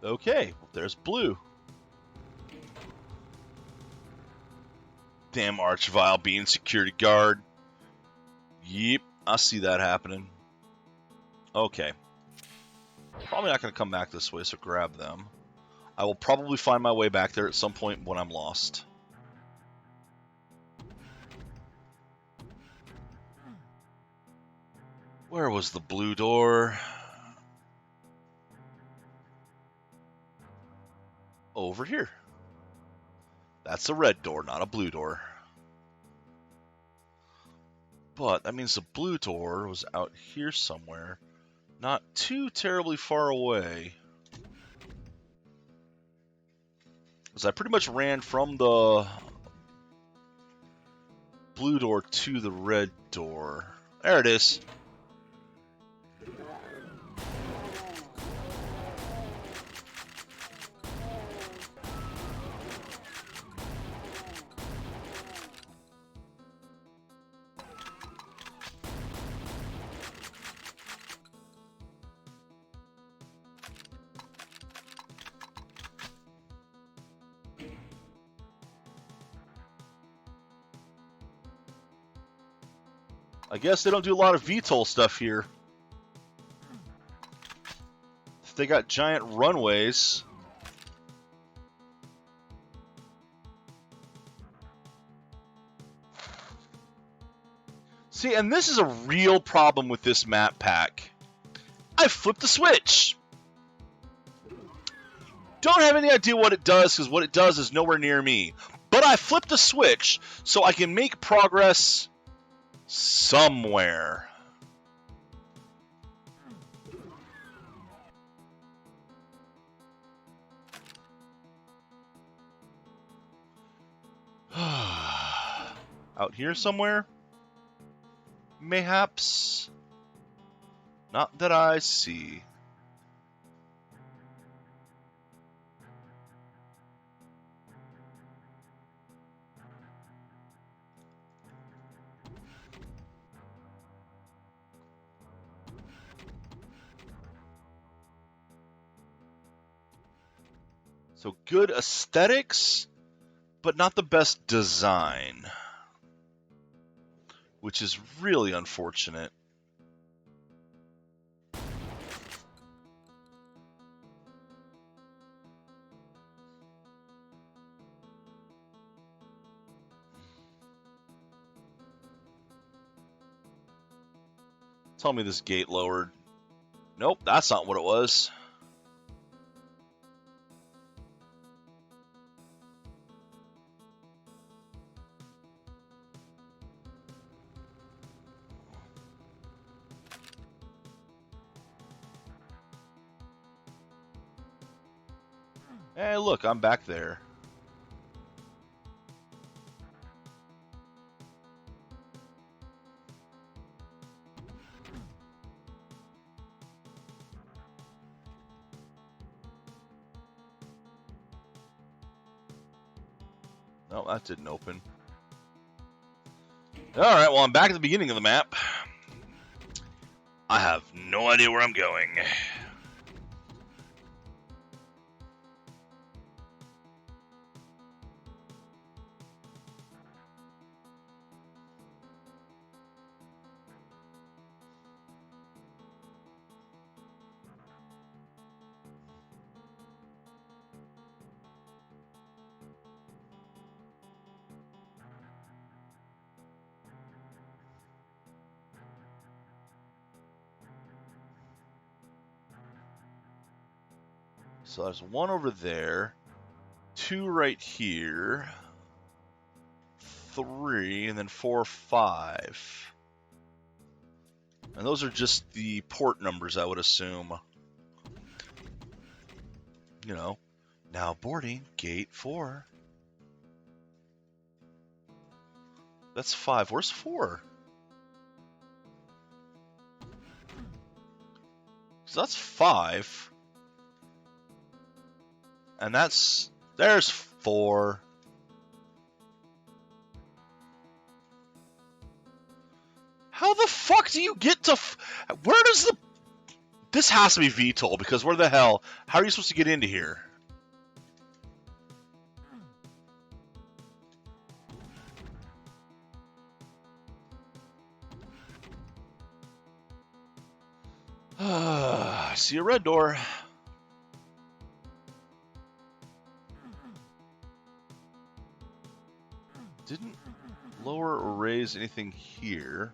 Okay, well, there's blue. Damn Archvile being security guard. Yep, I see that happening. Okay. Probably not going to come back this way, so grab them. I will probably find my way back there at some point when I'm lost. Where was the blue door? Over here. That's a red door, not a blue door. But that means the blue door was out here somewhere. Not too terribly far away. Because I pretty much ran from the blue door to the red door. There it is. I guess they don't do a lot of VTOL stuff here. If they got giant runways. See, and this is a real problem with this map pack. I flipped the switch. Don't have any idea what it does, because what it does is nowhere near me. But I flipped the switch so I can make progress somewhere. Out here somewhere? Mayhaps? Not that I see. So good aesthetics, but not the best design. Which is really unfortunate. Tell me this gate lowered. Nope, that's not what it was. Hey, look, I'm back there. No, that didn't open. Alright, well, I'm back at the beginning of the map. I have no idea where I'm going. So there's one over there. 2 right here, 3, and then 4, 5. And those are just the port numbers, I would assume. You know, now boarding gate 4. That's 5. Where's 4? So that's 5. And there's 4. How the fuck do you get to... where does the... This has to be VTOL, because where the hell... How are you supposed to get into here? I see a red door. Didn't lower or raise anything here.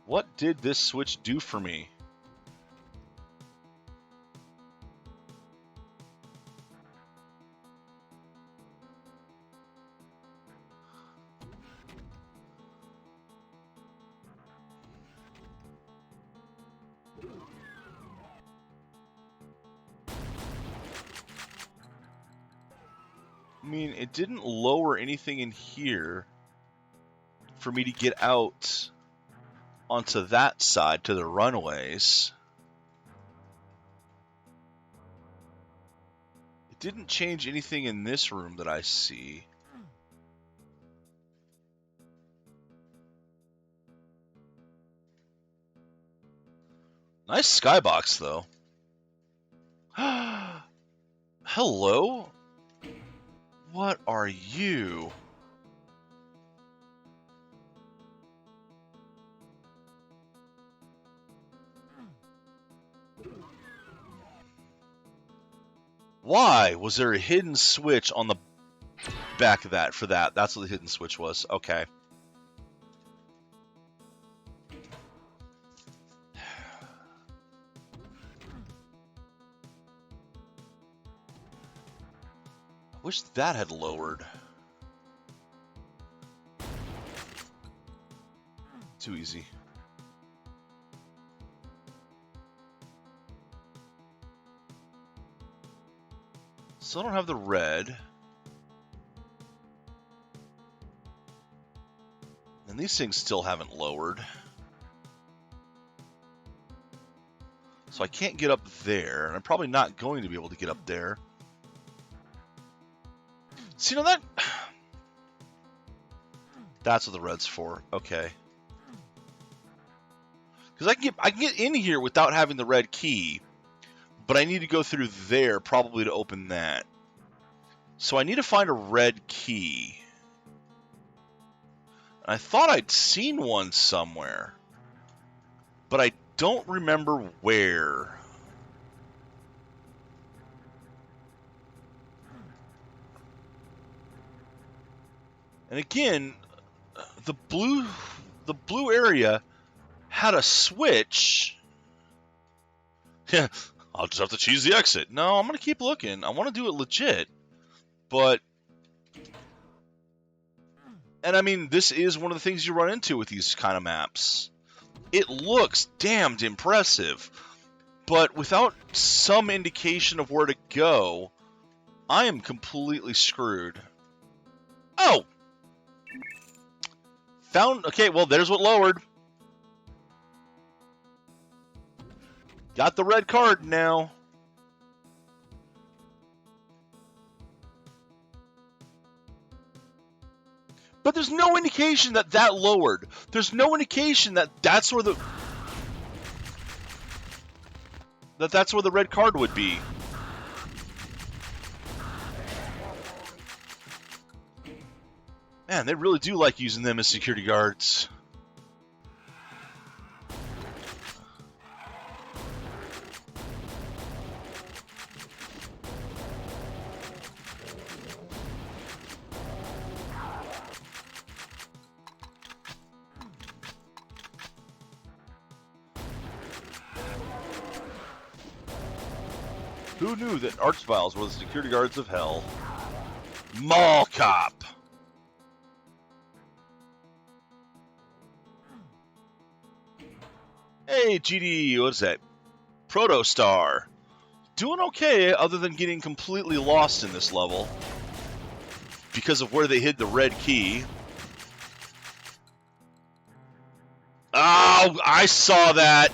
What did this switch do for me? I mean, it didn't lower anything in here for me to get out onto that side to the runways. It didn't change anything in this room that I see. Nice skybox, though. Hello? What are you? Why was there a hidden switch on the back of that for that? That's what the hidden switch was. Okay. I wish that had lowered. Too easy. So I don't have the red. And these things still haven't lowered. So I can't get up there, and I'm probably not going to be able to get up there. See, you know that... That's what the red's for. Okay. Because I can get in here without having the red key, but I need to go through there probably to open that. So I need to find a red key. I thought I'd seen one somewhere, but I don't remember where. And again, the blue area had a switch. Yeah, I'll just have to choose the exit. No, I'm going to keep looking. I want to do it legit. But, and I mean, this is one of the things you run into with these kind of maps. It looks damned impressive, but without some indication of where to go, I am completely screwed. Oh! Found, okay, well, there's what lowered. Got the red card now. But there's no indication that that lowered. There's no indication that that's where the red card would be. Man, they really do like using them as security guards. Who knew that Archviles were the security guards of hell? Mall Cop! Hey, GD, what's that? Protostar. Doing okay, other than getting completely lost in this level. Because of where they hid the red key. Oh, I saw that!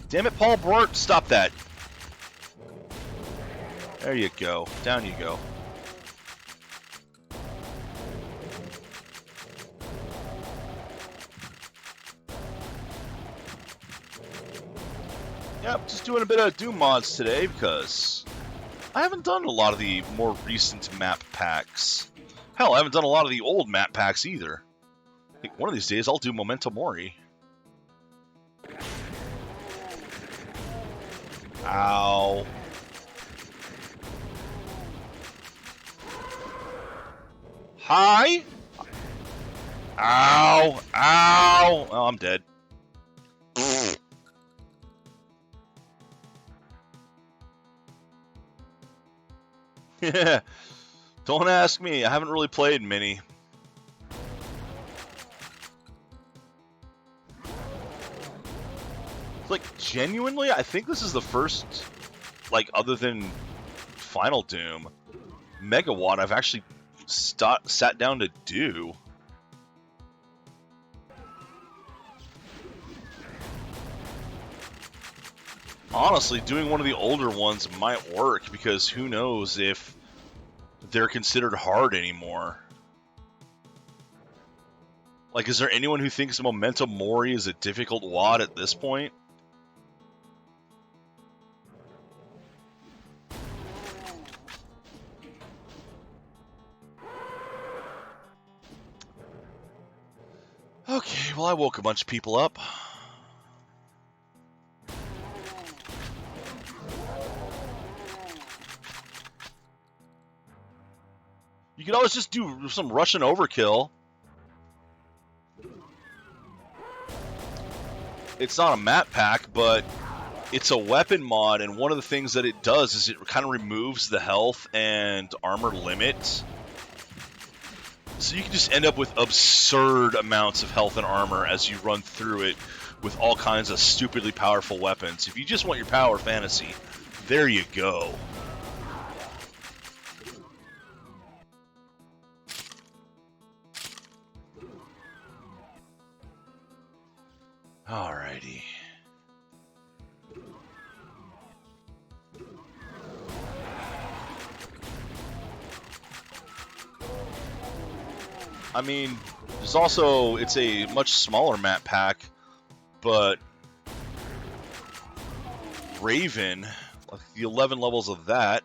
Damn it, Paul Blart, stop that. There you go. Down you go. Yep, just doing a bit of Doom mods today because I haven't done a lot of the more recent map packs. Hell, I haven't done a lot of the old map packs either. I think one of these days I'll do Memento Mori. Ow. Hi? Ow. Ow. Oh, I'm dead. Yeah. Don't ask me. I haven't really played many. Like, genuinely, I think this is the first, like, other than Final Doom, Megawatt I've actually sat down to do. Honestly, doing one of the older ones might work, because who knows if they're considered hard anymore. Like, is there anyone who thinks Memento Mori is a difficult WAD at this point? Okay, well, I woke a bunch of people up. You could always just do some Russian overkill. It's not a map pack, but it's a weapon mod, and one of the things that it does is it kind of removes the health and armor limit. So you can just end up with absurd amounts of health and armor as you run through it with all kinds of stupidly powerful weapons. If you just want your power fantasy, there you go. Alrighty. I mean, there's also, it's a much smaller map pack, but Raven, like the 11 levels of that.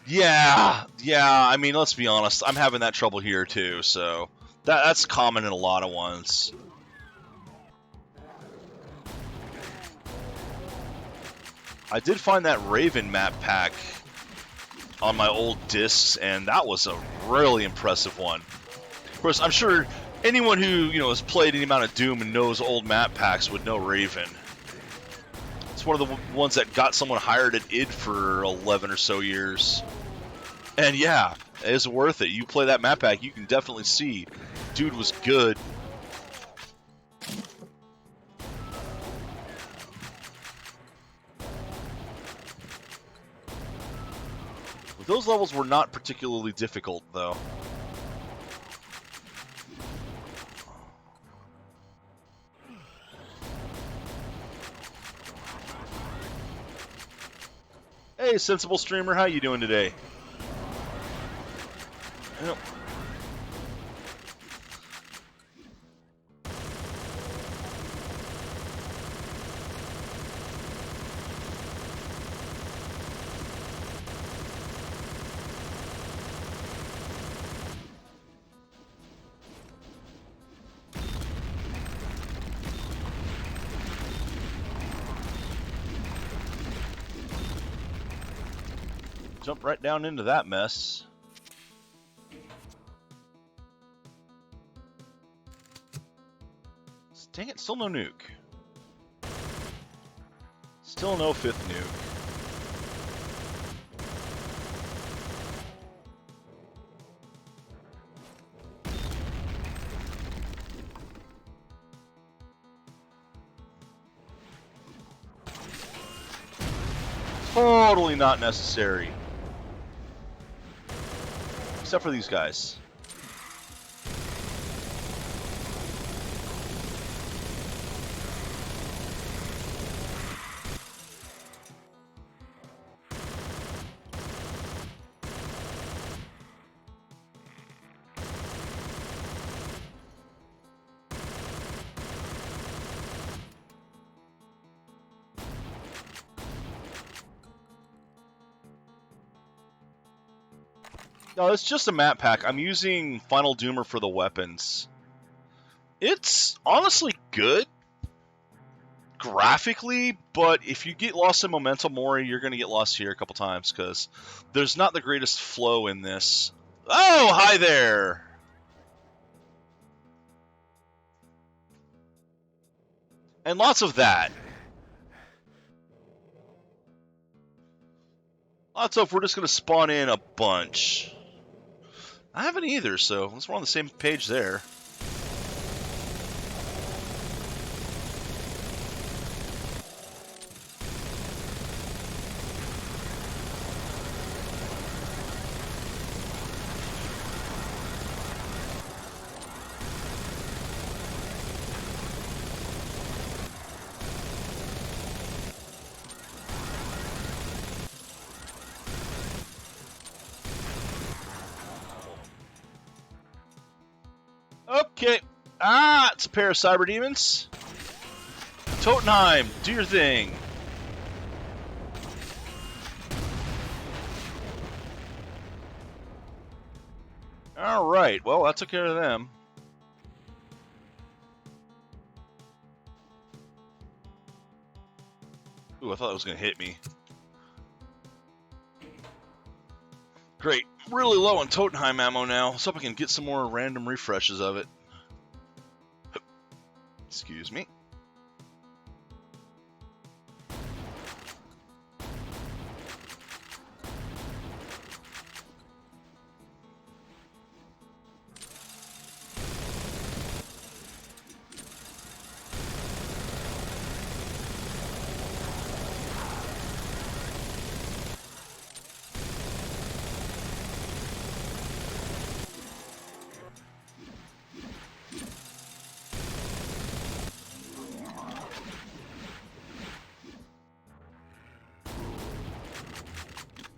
Yeah, I mean, let's be honest, I'm having that trouble here too, so that's common in a lot of ones. I did find that Raven map pack on my old discs, and that was a really impressive one. Of course, I'm sure anyone who, has played any amount of Doom and knows old map packs would know Raven. It's one of the ones that got someone hired at id for 11 or so years. And yeah, it's worth it. You play that map pack, you can definitely see dude was good. Those levels were not particularly difficult, though. Hey, sensible streamer, how you doing today? Yep. Jump right down into that mess. Dang it, still no nuke. Still no 5th nuke. Totally not necessary. Except for these guys. No, it's just a map pack. I'm using Final Doomer for the weapons. It's honestly good graphically, but if you get lost in Memento Mori, you're going to get lost here a couple times because there's not the greatest flow in this. Oh, hi there! And lots of that. Lots of we're just going to spawn in a bunch. I haven't either, so let's we're on the same page there. Okay. Ah, it's a pair of cyber demons. Totenheim, do your thing. Alright, well, that took care of them. Ooh, I thought it was going to hit me. Great. Really low on Totenheim ammo now. Let's hope I can get some more random refreshes of it. Excuse me.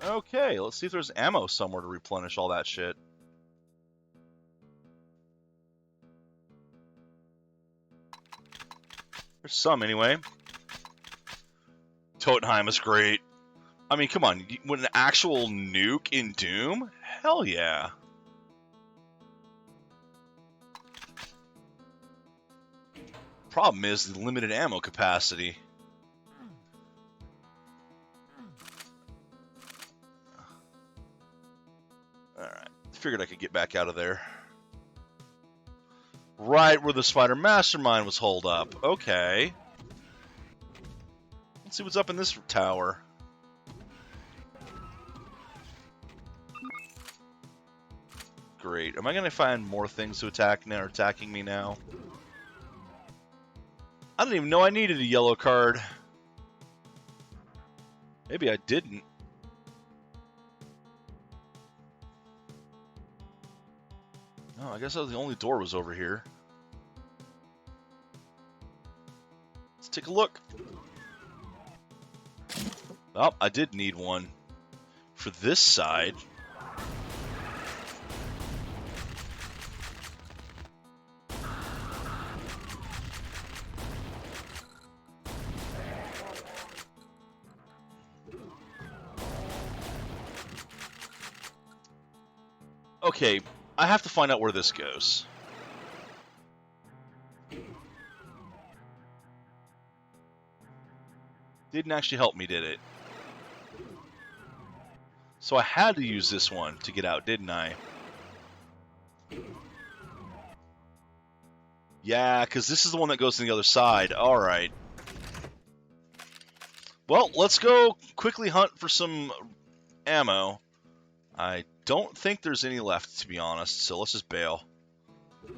Okay, let's see if there's ammo somewhere to replenish all that shit. There's some anyway. Totenheim is great. I mean, come on, with an actual nuke in Doom? Hell yeah. Problem is the limited ammo capacity. Alright, figured I could get back out of there. Right where the Spider Mastermind was holed up. Okay. Let's see what's up in this tower. Great. Am I going to find more things to attack now, or attacking me now? I didn't even know I needed a yellow card. Maybe I didn't. Oh, I guess that was the only door was over here. Let's take a look. Oh, I did need one for this side. Okay, I have to find out where this goes. Didn't actually help me, did it? So I had to use this one to get out, didn't I? Yeah, because this is the one that goes to the other side. Alright. Well, let's go quickly hunt for some ammo. I don't think there's any left, to be honest, so let's just bail.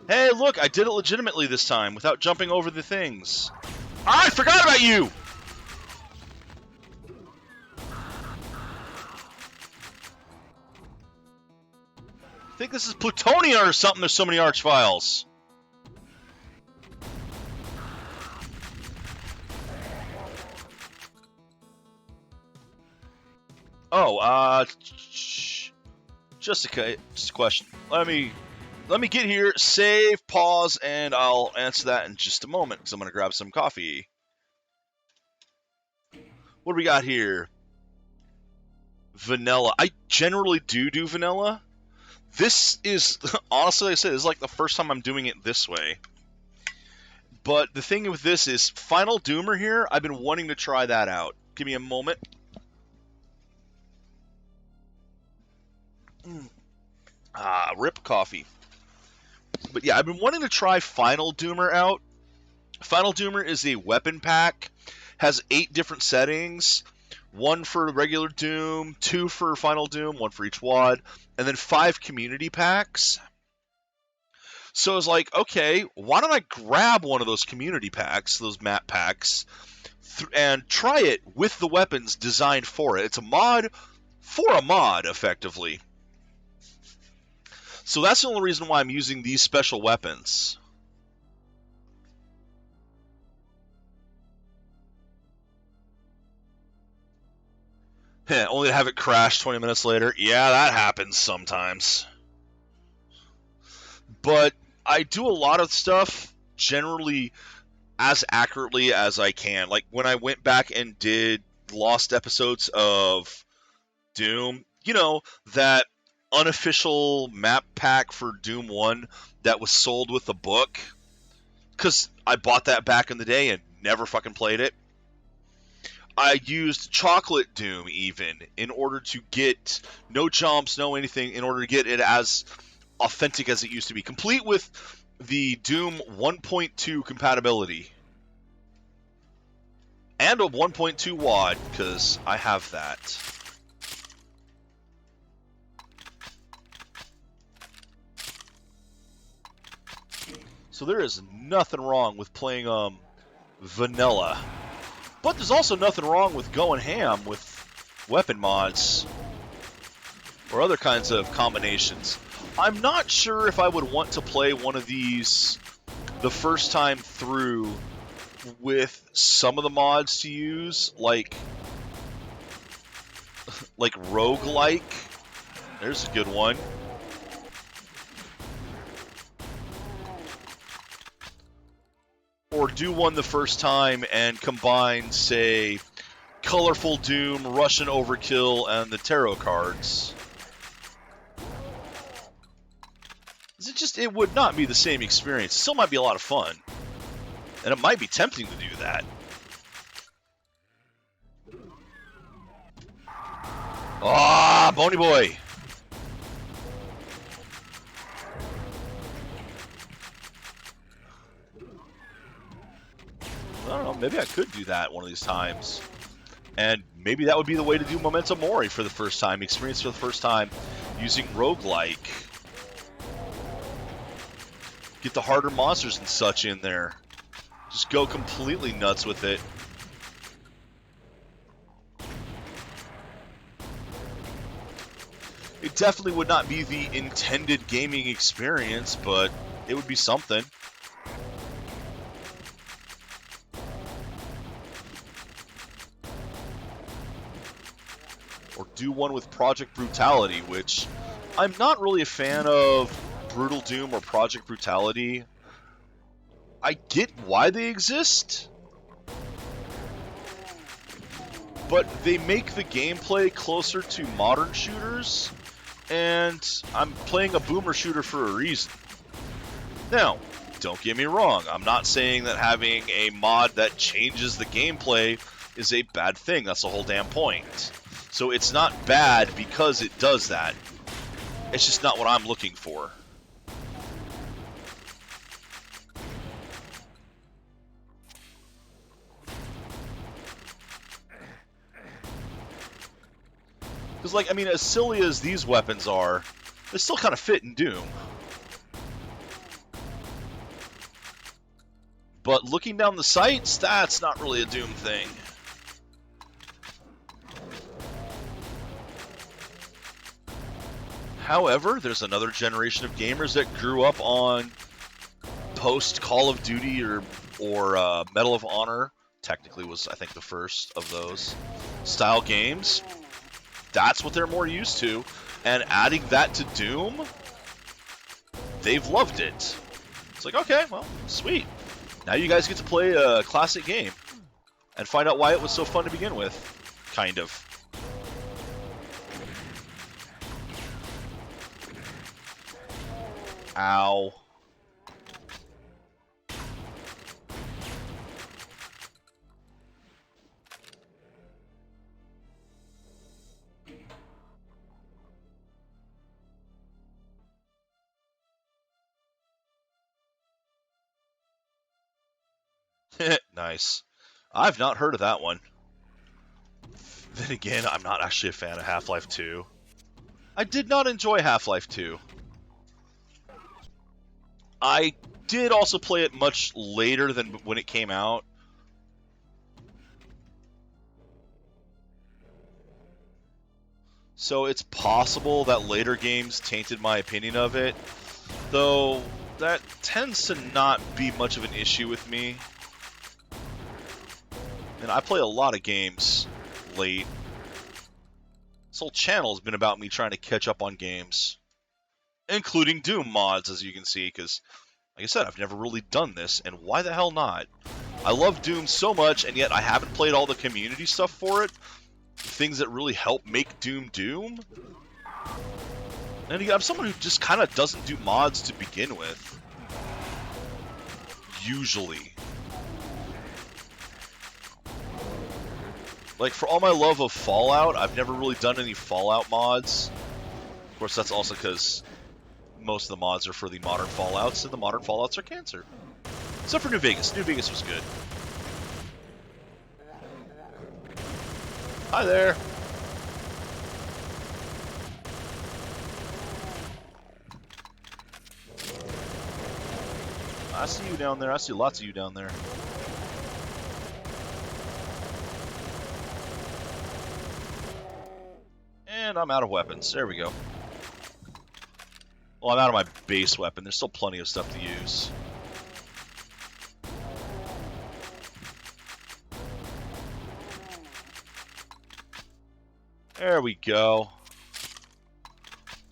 Hey, look, I did it legitimately this time, without jumping over the things. I forgot about you! I think this is Plutonia or something, there's so many arch files. Oh, just a question. Let me get here, save, pause, and I'll answer that in just a moment, because I'm going to grab some coffee. What do we got here? Vanilla. I generally do vanilla. This is, honestly, like I said, this is like the first time I'm doing it this way. But the thing with this is, Final Doomer here, I've been wanting to try that out. Give me a moment. Rip coffee. But yeah, I've been wanting to try Final Doomer out. Final Doomer is a weapon pack, has 8 different settings, 1 for regular Doom, 2 for Final Doom, 1 for each WAD, and then 5 community packs. So I was like, okay, why don't I grab one of those community packs, those map packs, and try it with the weapons designed for it. It's a mod for a mod, effectively. So that's the only reason why I'm using these special weapons. Only to have it crash 20 minutes later. Yeah, that happens sometimes. But I do a lot of stuff generally as accurately as I can. Like when I went back and did lost episodes of Doom, you know, that unofficial map pack for Doom 1 that was sold with the book, because I bought that back in the day and never fucking played it. I used Chocolate Doom even in order to get no jumps, no anything, in order to get it as authentic as it used to be, complete with the Doom 1.2 compatibility and a 1.2 WAD, because I have that. So there is nothing wrong with playing vanilla. But there's also nothing wrong with going ham with weapon mods or other kinds of combinations. I'm not sure if I would want to play one of these the first time through with some of the mods to use, like roguelike. There's a good one. Or do one the first time and combine, say, Colorful Doom, Russian Overkill, and the tarot cards. It would not be the same experience. It still might be a lot of fun. And it might be tempting to do that. Ah, Bony Boy! I don't know, maybe I could do that one of these times. And maybe that would be the way to do Memento Mori for the first time, experience for the first time using roguelike. Get the harder monsters and such in there. Just go completely nuts with it. It definitely would not be the intended gaming experience, but it would be something. Or do one with Project Brutality, which I'm not really a fan of Brutal Doom or Project Brutality. I get why they exist, but they make the gameplay closer to modern shooters, and I'm playing a boomer shooter for a reason. Now, don't get me wrong, I'm not saying that having a mod that changes the gameplay is a bad thing. That's the whole damn point. So it's not bad because it does that. It's just not what I'm looking for. like, I mean, as silly as these weapons are, they still kind of fit in Doom. But looking down the sights, that's not really a Doom thing. However, there's another generation of gamers that grew up on post Call of Duty or Medal of Honor. Technically was, I think, the first of those style games. That's what they're more used to. And adding that to Doom, they've loved it. It's like, okay, well, sweet. Now you guys get to play a classic game and find out why it was so fun to begin with. Kind of. Ow. Nice. I've not heard of that one. Then again, I'm not actually a fan of Half-Life 2. I did not enjoy Half-Life 2. I did also play it much later than when it came out. So it's possible that later games tainted my opinion of it, though that tends to not be much of an issue with me. And I play a lot of games late. This whole channel has been about me trying to catch up on games, including Doom mods, as you can see, because, like I said, I've never really done this, and why the hell not? I love Doom so much, and yet I haven't played all the community stuff for it, things that really help make Doom Doom. And again, I'm someone who just kind of doesn't do mods to begin with. Usually. Like, for all my love of Fallout, I've never really done any Fallout mods. Of course, that's also because most of the mods are for the modern Fallouts, and the modern Fallouts are cancer. Except for New Vegas. New Vegas was good. Hi there. I see you down there. I see lots of you down there. And I'm out of weapons. There we go. Well, I'm out of my base weapon. There's still plenty of stuff to use. There we go.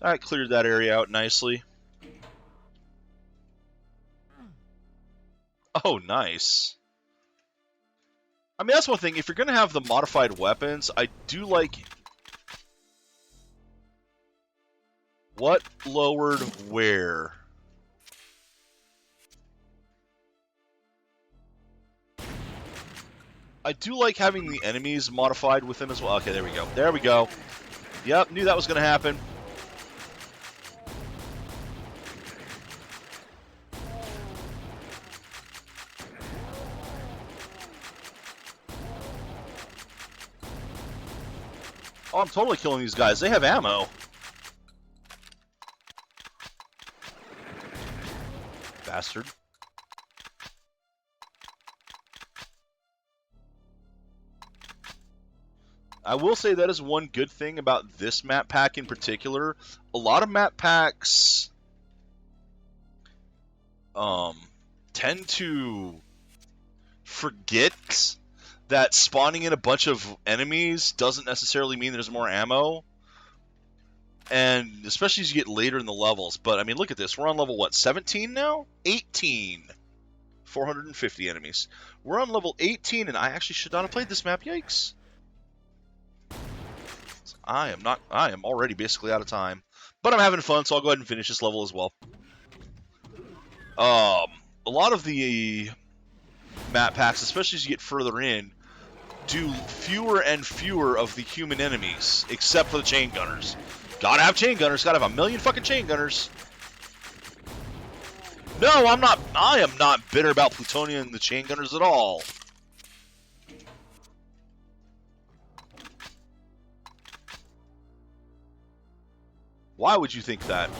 That cleared that area out nicely. Oh, nice. I mean, that's one thing. If you're going to have the modified weapons, I do like... What lowered where? I do like having the enemies modified within as well. Okay, there we go. There we go. Yep, knew that was going to happen. Oh, I'm totally killing these guys. They have ammo. Bastard. I will say that is one good thing about this map pack in particular. A lot of map packs tend to forget that spawning in a bunch of enemies doesn't necessarily mean there's more ammo. And especially as you get later in the levels. But, I mean, look at this. We're on level, what, 17 now? 18. 450 enemies. We're on level 18, and I actually should not have played this map. Yikes. I am already basically out of time. But I'm having fun, so I'll go ahead and finish this level as well. A lot of the map packs, especially as you get further in, do fewer and fewer of the human enemies, except for the chain gunners. Gotta have chain gunners. Gotta have a million fucking chain gunners. No, I'm not. I am not bitter about Plutonia and the chain gunners at all. Why would you think that?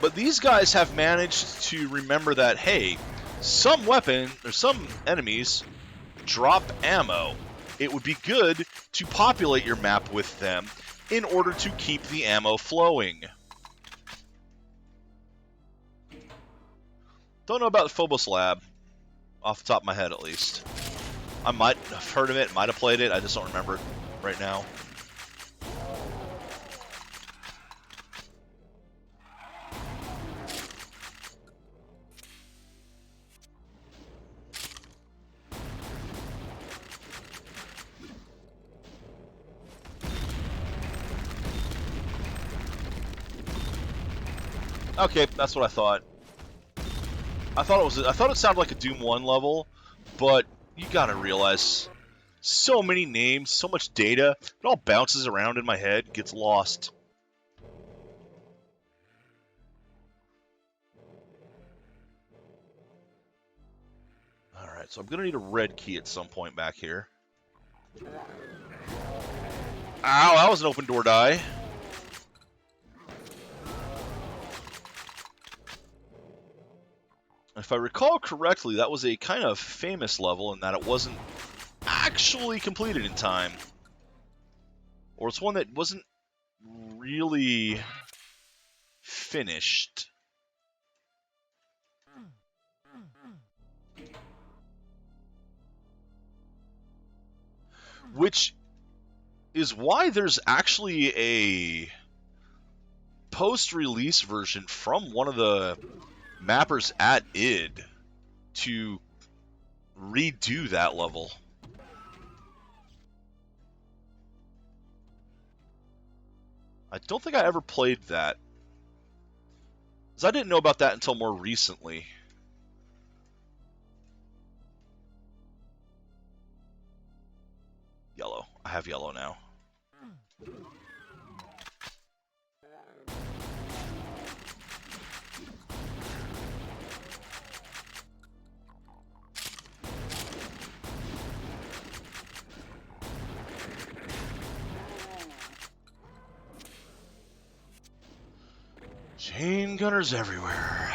But these guys have managed to remember that, hey, some weapon, or some enemies, drop ammo. It would be good to populate your map with them in order to keep the ammo flowing. Don't know about the Phobos Lab, off the top of my head at least. I might have heard of it, might have played it, I just don't remember it right now. Okay, that's what I thought. I thought it sounded like a Doom 1 level, but you gotta realize, so many names, so much data, it all bounces around in my head, gets lost. Alright, so I'm gonna need a red key at some point back here. Ow, that was an open door die. If I recall correctly, that was a kind of famous level in that it wasn't actually completed in time. Or it's one that wasn't really finished. Which is why there's actually a post-release version from one of the mappers at id to redo that level. I don't think I ever played that, because I didn't know about that until more recently. Yellow. I have yellow now. Chain gunners everywhere.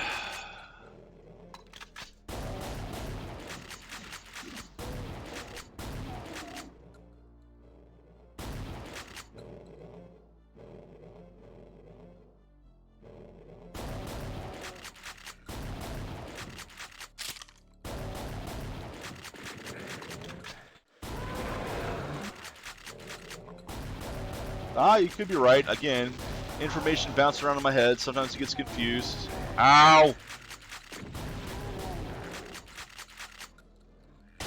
Ah, you could be right. Again, information bounced around in my head. Sometimes it gets confused. Ow!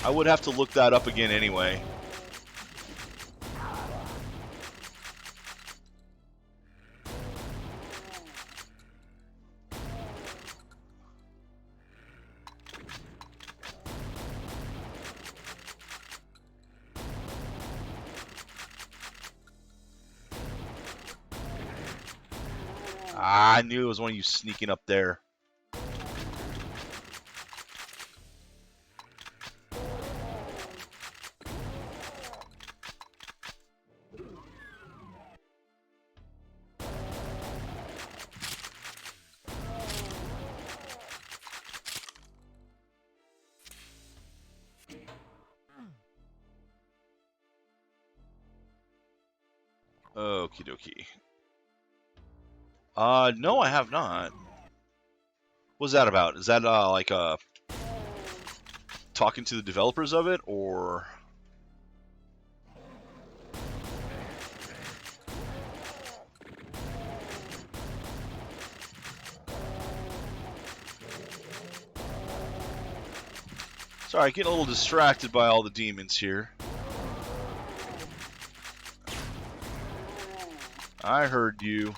I would have to look that up again anyway. Ah, I knew it was one of you sneaking up there. Okie dokie. No, I have not. What's that about? Is that, like, talking to the developers of it, or... Sorry, getting a little distracted by all the demons here. I heard you.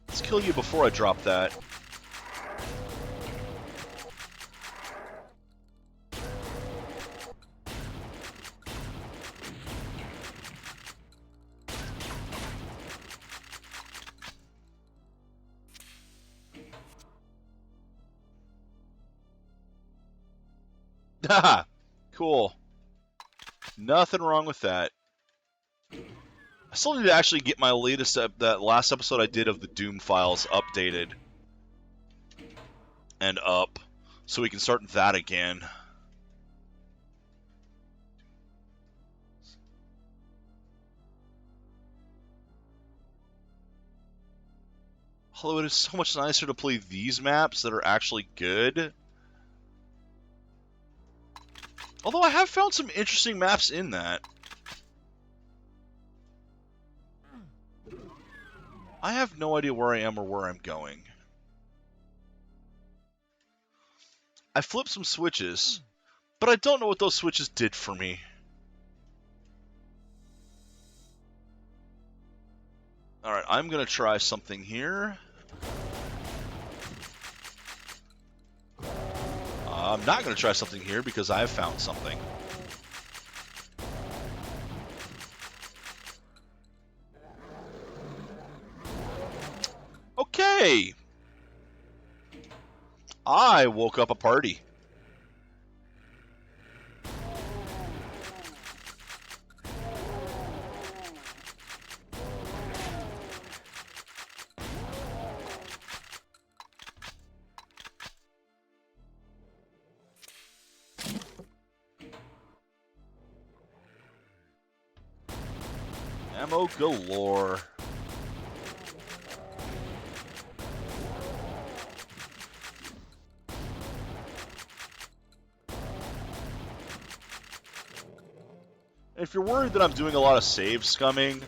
Let's kill you before I drop that. Haha, cool. Nothing wrong with that. still need to actually get my latest, that last episode I did of the Doom files updated and up, so we can start that again. Although it is so much nicer to play these maps that are actually good. Although I have found some interesting maps in that. I have no idea where I am or where I'm going. I flipped some switches, but I don't know what those switches did for me. Alright, I'm going to try something here. I'm not going to try something here because I have found something. Okay! I woke up a party. Ammo galore. If you're worried that I'm doing a lot of save scumming,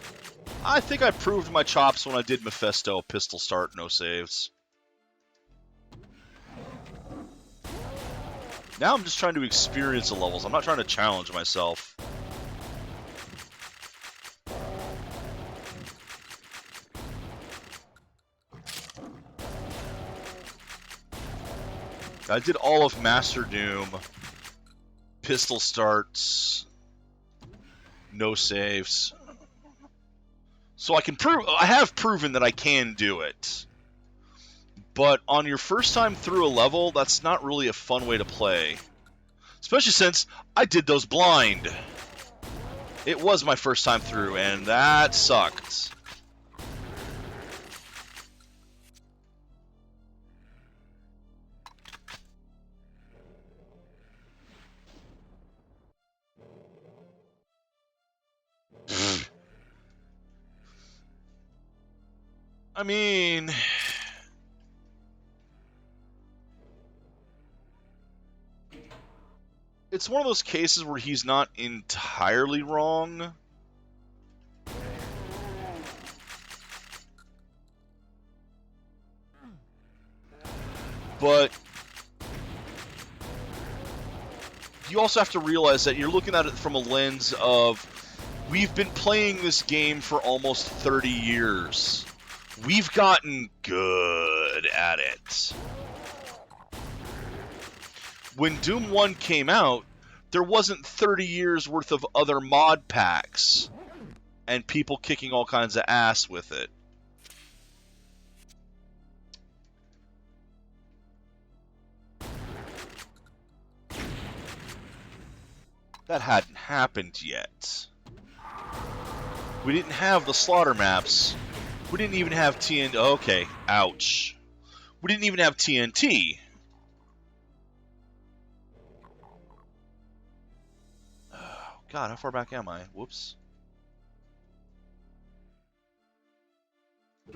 I think I proved my chops when I did Mephisto pistol start, no saves. Now I'm just trying to experience the levels. I'm not trying to challenge myself. I did all of Master Doom, pistol starts, no saves. So I can prove, I have proven that I can do it. But on your first time through a level, that's not really a fun way to play. Especially since I did those blind. It was my first time through, and that sucked. I mean, it's one of those cases where he's not entirely wrong. But you also have to realize that you're looking at it from a lens of, we've been playing this game for almost 30 years. We've gotten good at it. When Doom 1 came out, there wasn't 30 years worth of other mod packs and people kicking all kinds of ass with it. That hadn't happened yet. We didn't have the slaughter maps. We didn't even have TNT. Okay, ouch. We didn't even have TNT. Oh, God, how far back am I? Whoops.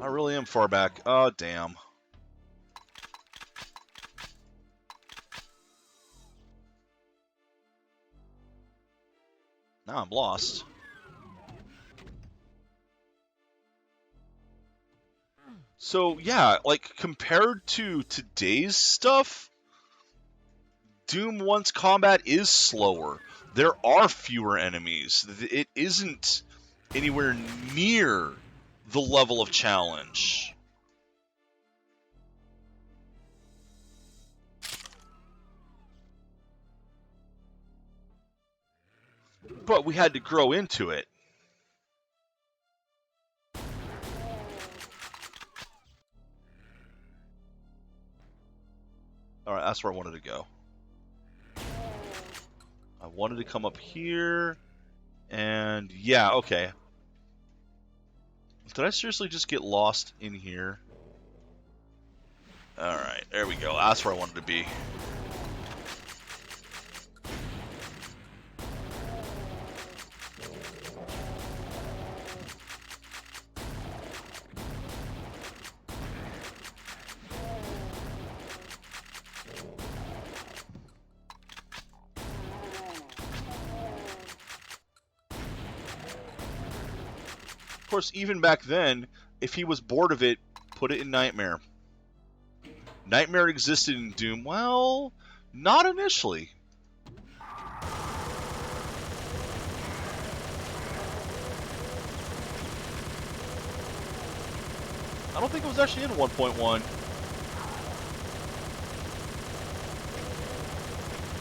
I really am far back. Oh, damn. Now I'm lost. So, yeah, like, compared to today's stuff, Doom 1's combat is slower. There are fewer enemies. It isn't anywhere near the level of challenge. But we had to grow into it. Alright, that's where I wanted to go. I wanted to come up here, and yeah, okay. Did I seriously just get lost in here? Alright, there we go. That's where I wanted to be. Of course, even back then, if he was bored of it, put it in Nightmare. Nightmare existed in Doom. Well, not initially. I don't think it was actually in 1.1.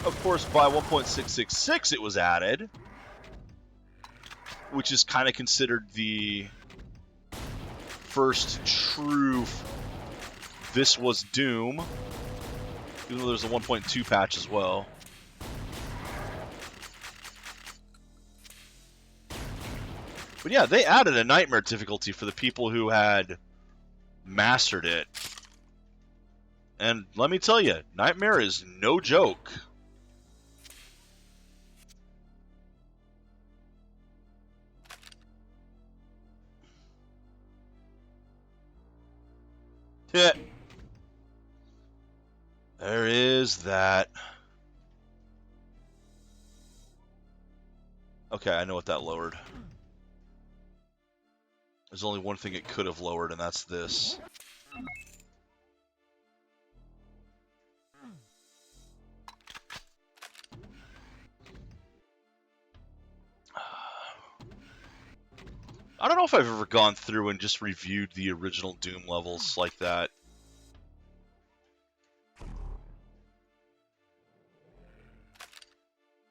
Of course, by 1.666 it was added, which is kind of considered the first true this was Doom, even though there's a 1.2 patch as well. But yeah, they added a Nightmare difficulty for the people who had mastered it. And let me tell you, Nightmare is no joke. Yeah. There is that. Okay, I know what that lowered. There's only one thing it could have lowered, and that's this. I don't know if I've ever gone through and just reviewed the original Doom levels like that.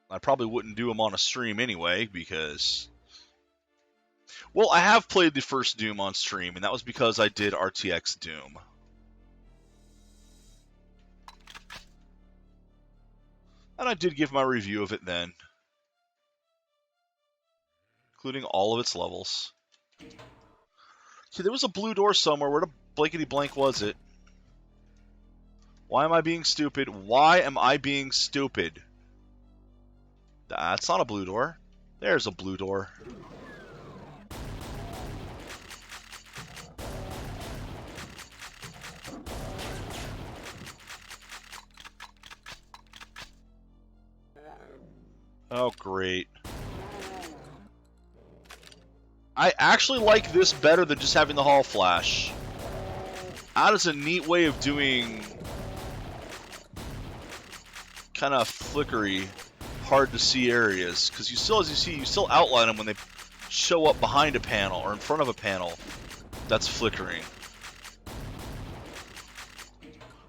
I probably wouldn't do them on a stream anyway, because... Well, I have played the first Doom on stream, and that was because I did RTX Doom. And I did give my review of it then, including all of its levels. See, there was a blue door somewhere. Where the blankety blank was it? Why am I being stupid? Why am I being stupid? That's not a blue door. There's a blue door. Oh, great. I actually like this better than just having the hall flash. That is a neat way of doing kind of flickery, hard to see areas, because you still, as you see, you still outline them when they show up behind a panel or in front of a panel that's flickering.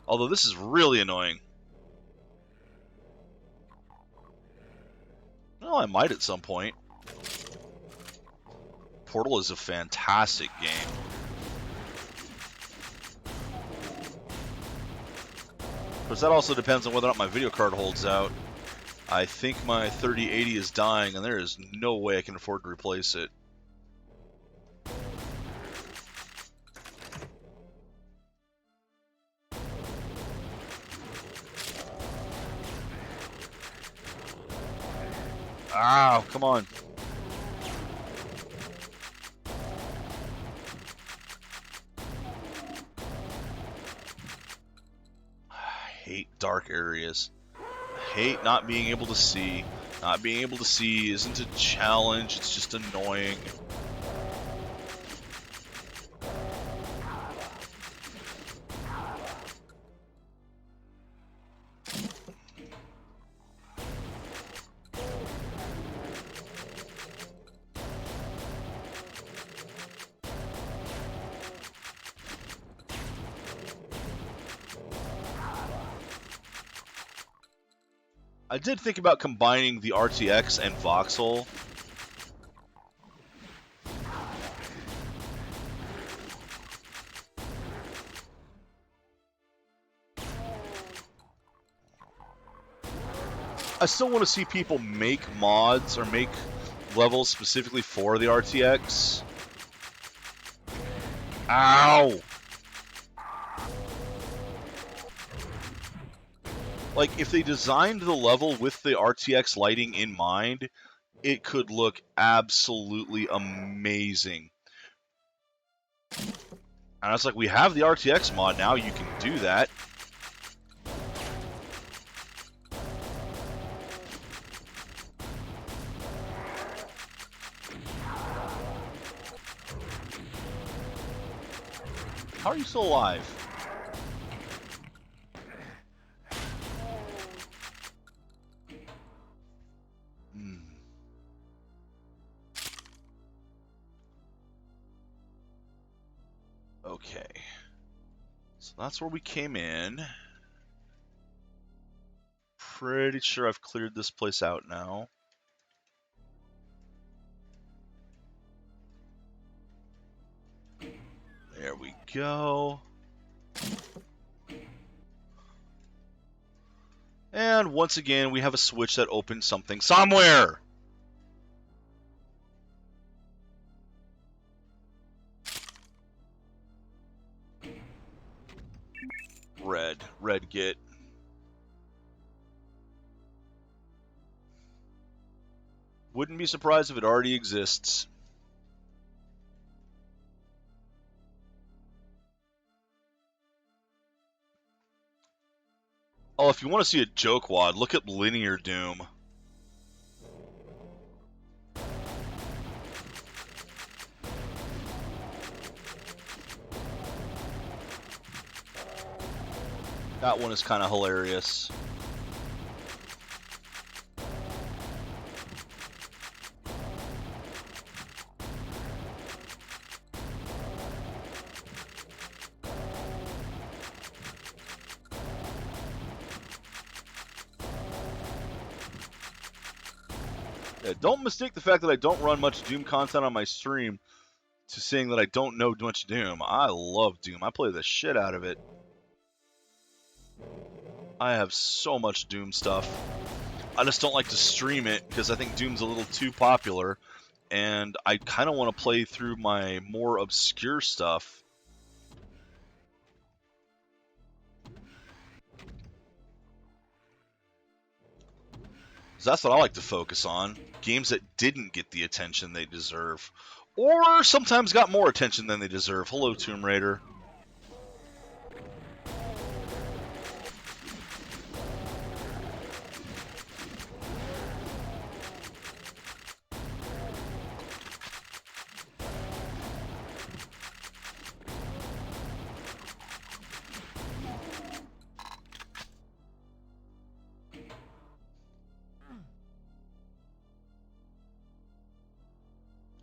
Although this is really annoying. Well, I might at some point. Portal is a fantastic game. Of course, that also depends on whether or not my video card holds out. I think my 3080 is dying, and there is no way I can afford to replace it. Ow, come on. I hate dark areas. I hate not being able to see. Not being able to see isn't a challenge, it's just annoying. I did think about combining the RTX and Voxel. I still want to see people make mods or make levels specifically for the RTX. Ow! Like, if they designed the level with the RTX lighting in mind, it could look absolutely amazing. And it's like, we have the RTX mod now, you can do that. How are you still alive? Okay. So that's where we came in. Pretty sure I've cleared this place out now. There we go. And once again, we have a switch that opens something somewhere. Red get. Wouldn't be surprised if it already exists. Oh, if you want to see a joke wad, look at Linear Doom. That one is kind of hilarious. Yeah, don't mistake the fact that I don't run much Doom content on my stream to saying that I don't know much Doom. I love Doom. I play the shit out of it. I have so much Doom stuff. I just don't like to stream it because I think Doom's a little too popular, and I kind of want to play through my more obscure stuff. So that's what I like to focus on. Games that didn't get the attention they deserve. Or sometimes got more attention than they deserve. Hello, Tomb Raider.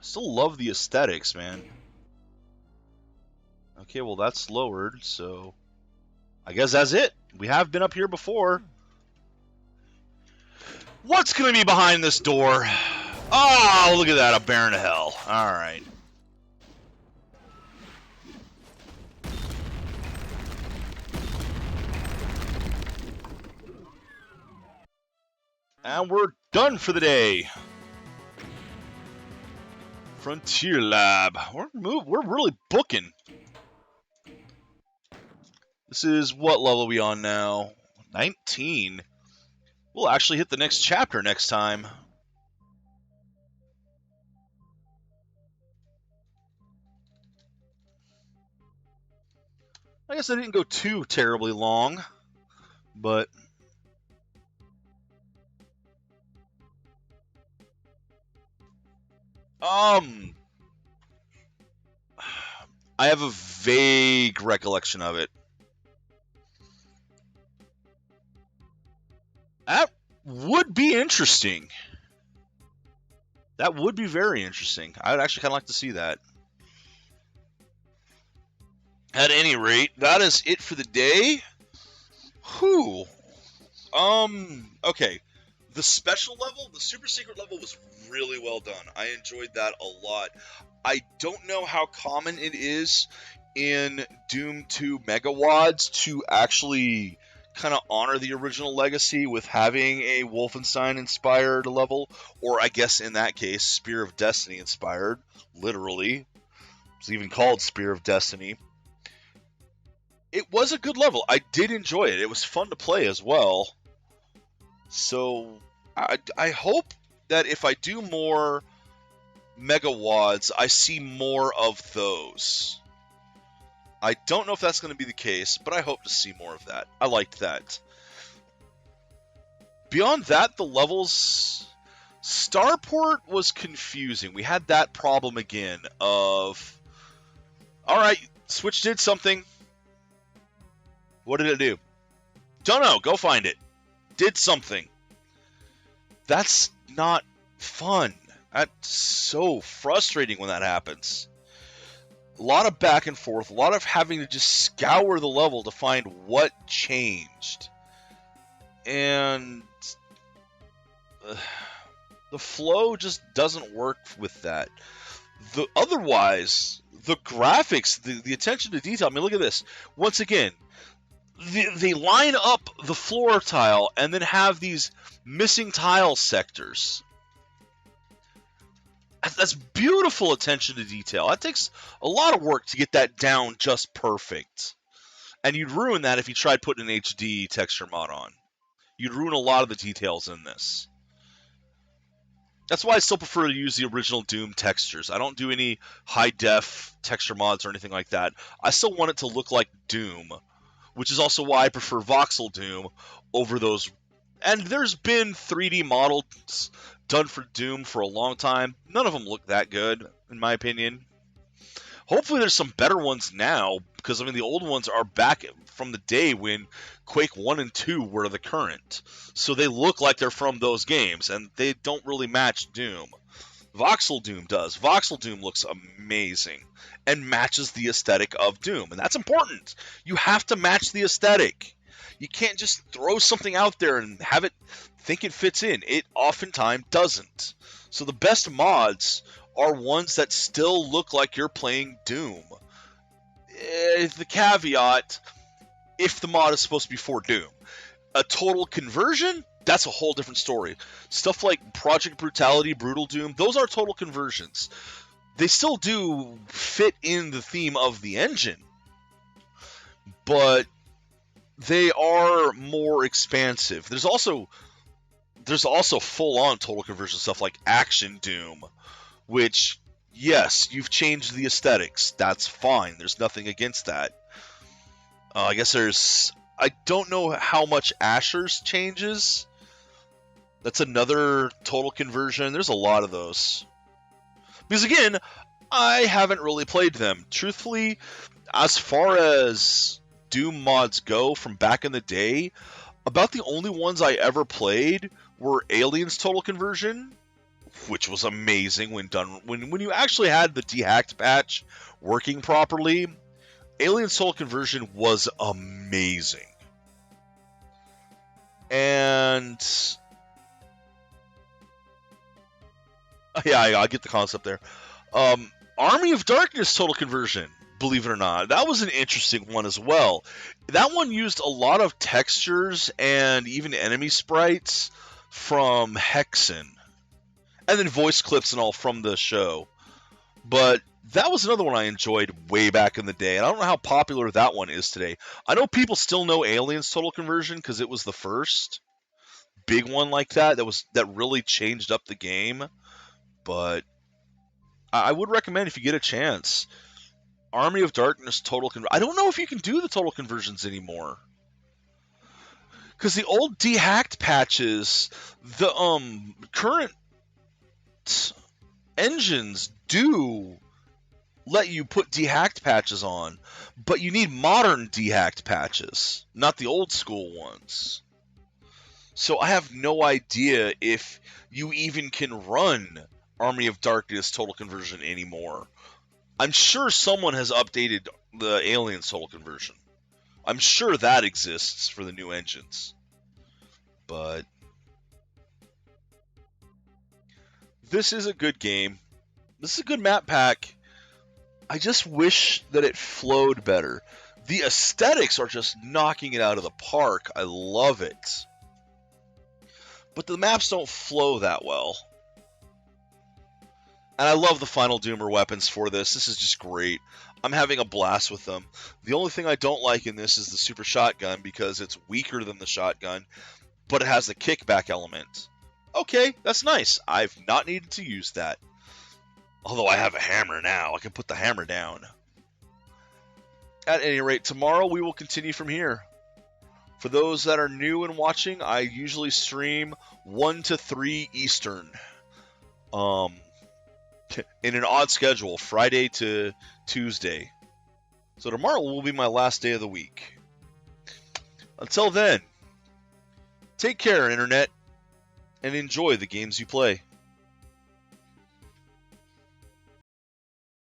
Still love the aesthetics, man. Okay, well that's lowered, so I guess that's it. We have been up here before. What's gonna be behind this door? Oh, look at that, a Baron of Hell. Alright. And we're done for the day. Frontier Lab. We're really booking. This is what level are we on now? 19. We'll actually hit the next chapter next time. I guess I didn't go too terribly long, but I have a vague recollection of it. That would be interesting. That would be very interesting. I would actually kind of like to see that. At any rate, that is it for the day. Whew. Okay. The special level, the super secret level was really well done. I enjoyed that a lot. I don't know how common it is in Doom 2 Megawads to actually kind of honor the original legacy with having a Wolfenstein inspired level, or I guess in that case, Spear of Destiny inspired, literally. It's even called Spear of Destiny. It was a good level. I did enjoy it. It was fun to play as well. So I hope that if I do more megawads, I see more of those. I don't know if that's going to be the case, but I hope to see more of that. I liked that. Beyond that, the levels... Starport was confusing. We had that problem again of... Alright, Switch did something. What did it do? Don't know. Go find it. Did something. That's not fun. That's so frustrating when that happens. A lot of back and forth. A lot of having to just scour the level to find what changed. And... the flow just doesn't work with that. Otherwise, the graphics, the attention to detail. I mean, look at this. Once again, they line up the floor tile and then have these missing tile sectors. That's beautiful attention to detail. That takes a lot of work to get that down just perfect. And you'd ruin that if you tried putting an HD texture mod on. You'd ruin a lot of the details in this. That's why I still prefer to use the original Doom textures. I don't do any high-def texture mods or anything like that. I still want it to look like Doom, which is also why I prefer Voxel Doom over those. And there's been 3D models done for Doom for a long time. None of them look that good, in my opinion. Hopefully there's some better ones now, because, I mean, the old ones are back from the day when Quake 1 and 2 were the current. So they look like they're from those games, and they don't really match Doom. Voxel Doom does. Voxel Doom looks amazing and matches the aesthetic of Doom, and that's important. You have to match the aesthetic. You can't just throw something out there and have it think it fits in. It oftentimes doesn't. So the best mods are ones that still look like you're playing Doom. The caveat, if the mod is supposed to be for Doom. A total conversion, that's a whole different story. Stuff like Project Brutality, Brutal Doom, those are total conversions. They still do fit in the theme of the engine, but they are more expansive. There's also full-on total conversion stuff like Action Doom, which, yes, you've changed the aesthetics. That's fine. There's nothing against that. I guess I don't know how much Asher's changes. That's another total conversion. There's a lot of those. Because, again, I haven't really played them. Truthfully, as far as Doom mods go from back in the day, about the only ones I ever played were Aliens Total Conversion, which was amazing when done. When you actually had the dehacked patch working properly, Aliens Total Conversion was amazing. And yeah, I get the concept there. Army of Darkness Total Conversion, believe it or not, that was an interesting one as well. That one used a lot of textures and even enemy sprites from Hexen, and then voice clips and all from the show. But that was another one I enjoyed way back in the day, and I don't know how popular that one is today. I know people still know Aliens Total Conversion because it was the first big one like that really changed up the game. But I would recommend, if you get a chance, Army of Darkness Total Conversion. I don't know if you can do the total conversions anymore, because the old dehacked patches, the current engines do let you put dehacked patches on, but you need modern dehacked patches, not the old school ones. So I have no idea if you even can run Army of Darkness Total Conversion anymore. I'm sure someone has updated the Aliens Total Conversion. I'm sure that exists for the new engines. But this is a good game. This is a good map pack. I just wish that it flowed better. The aesthetics are just knocking it out of the park. I love it. But the maps don't flow that well. And I love the Final Doomer weapons for this. This is just great. I'm having a blast with them. The only thing I don't like in this is the super shotgun because it's weaker than the shotgun, but it has the kickback element. Okay, that's nice. I've not needed to use that. Although I have a hammer now. I can put the hammer down. At any rate, tomorrow we will continue from here. For those that are new and watching, I usually stream 1 to 3 Eastern. In an odd schedule, Friday to Tuesday. So tomorrow will be my last day of the week. Until then, take care, Internet, and enjoy the games you play.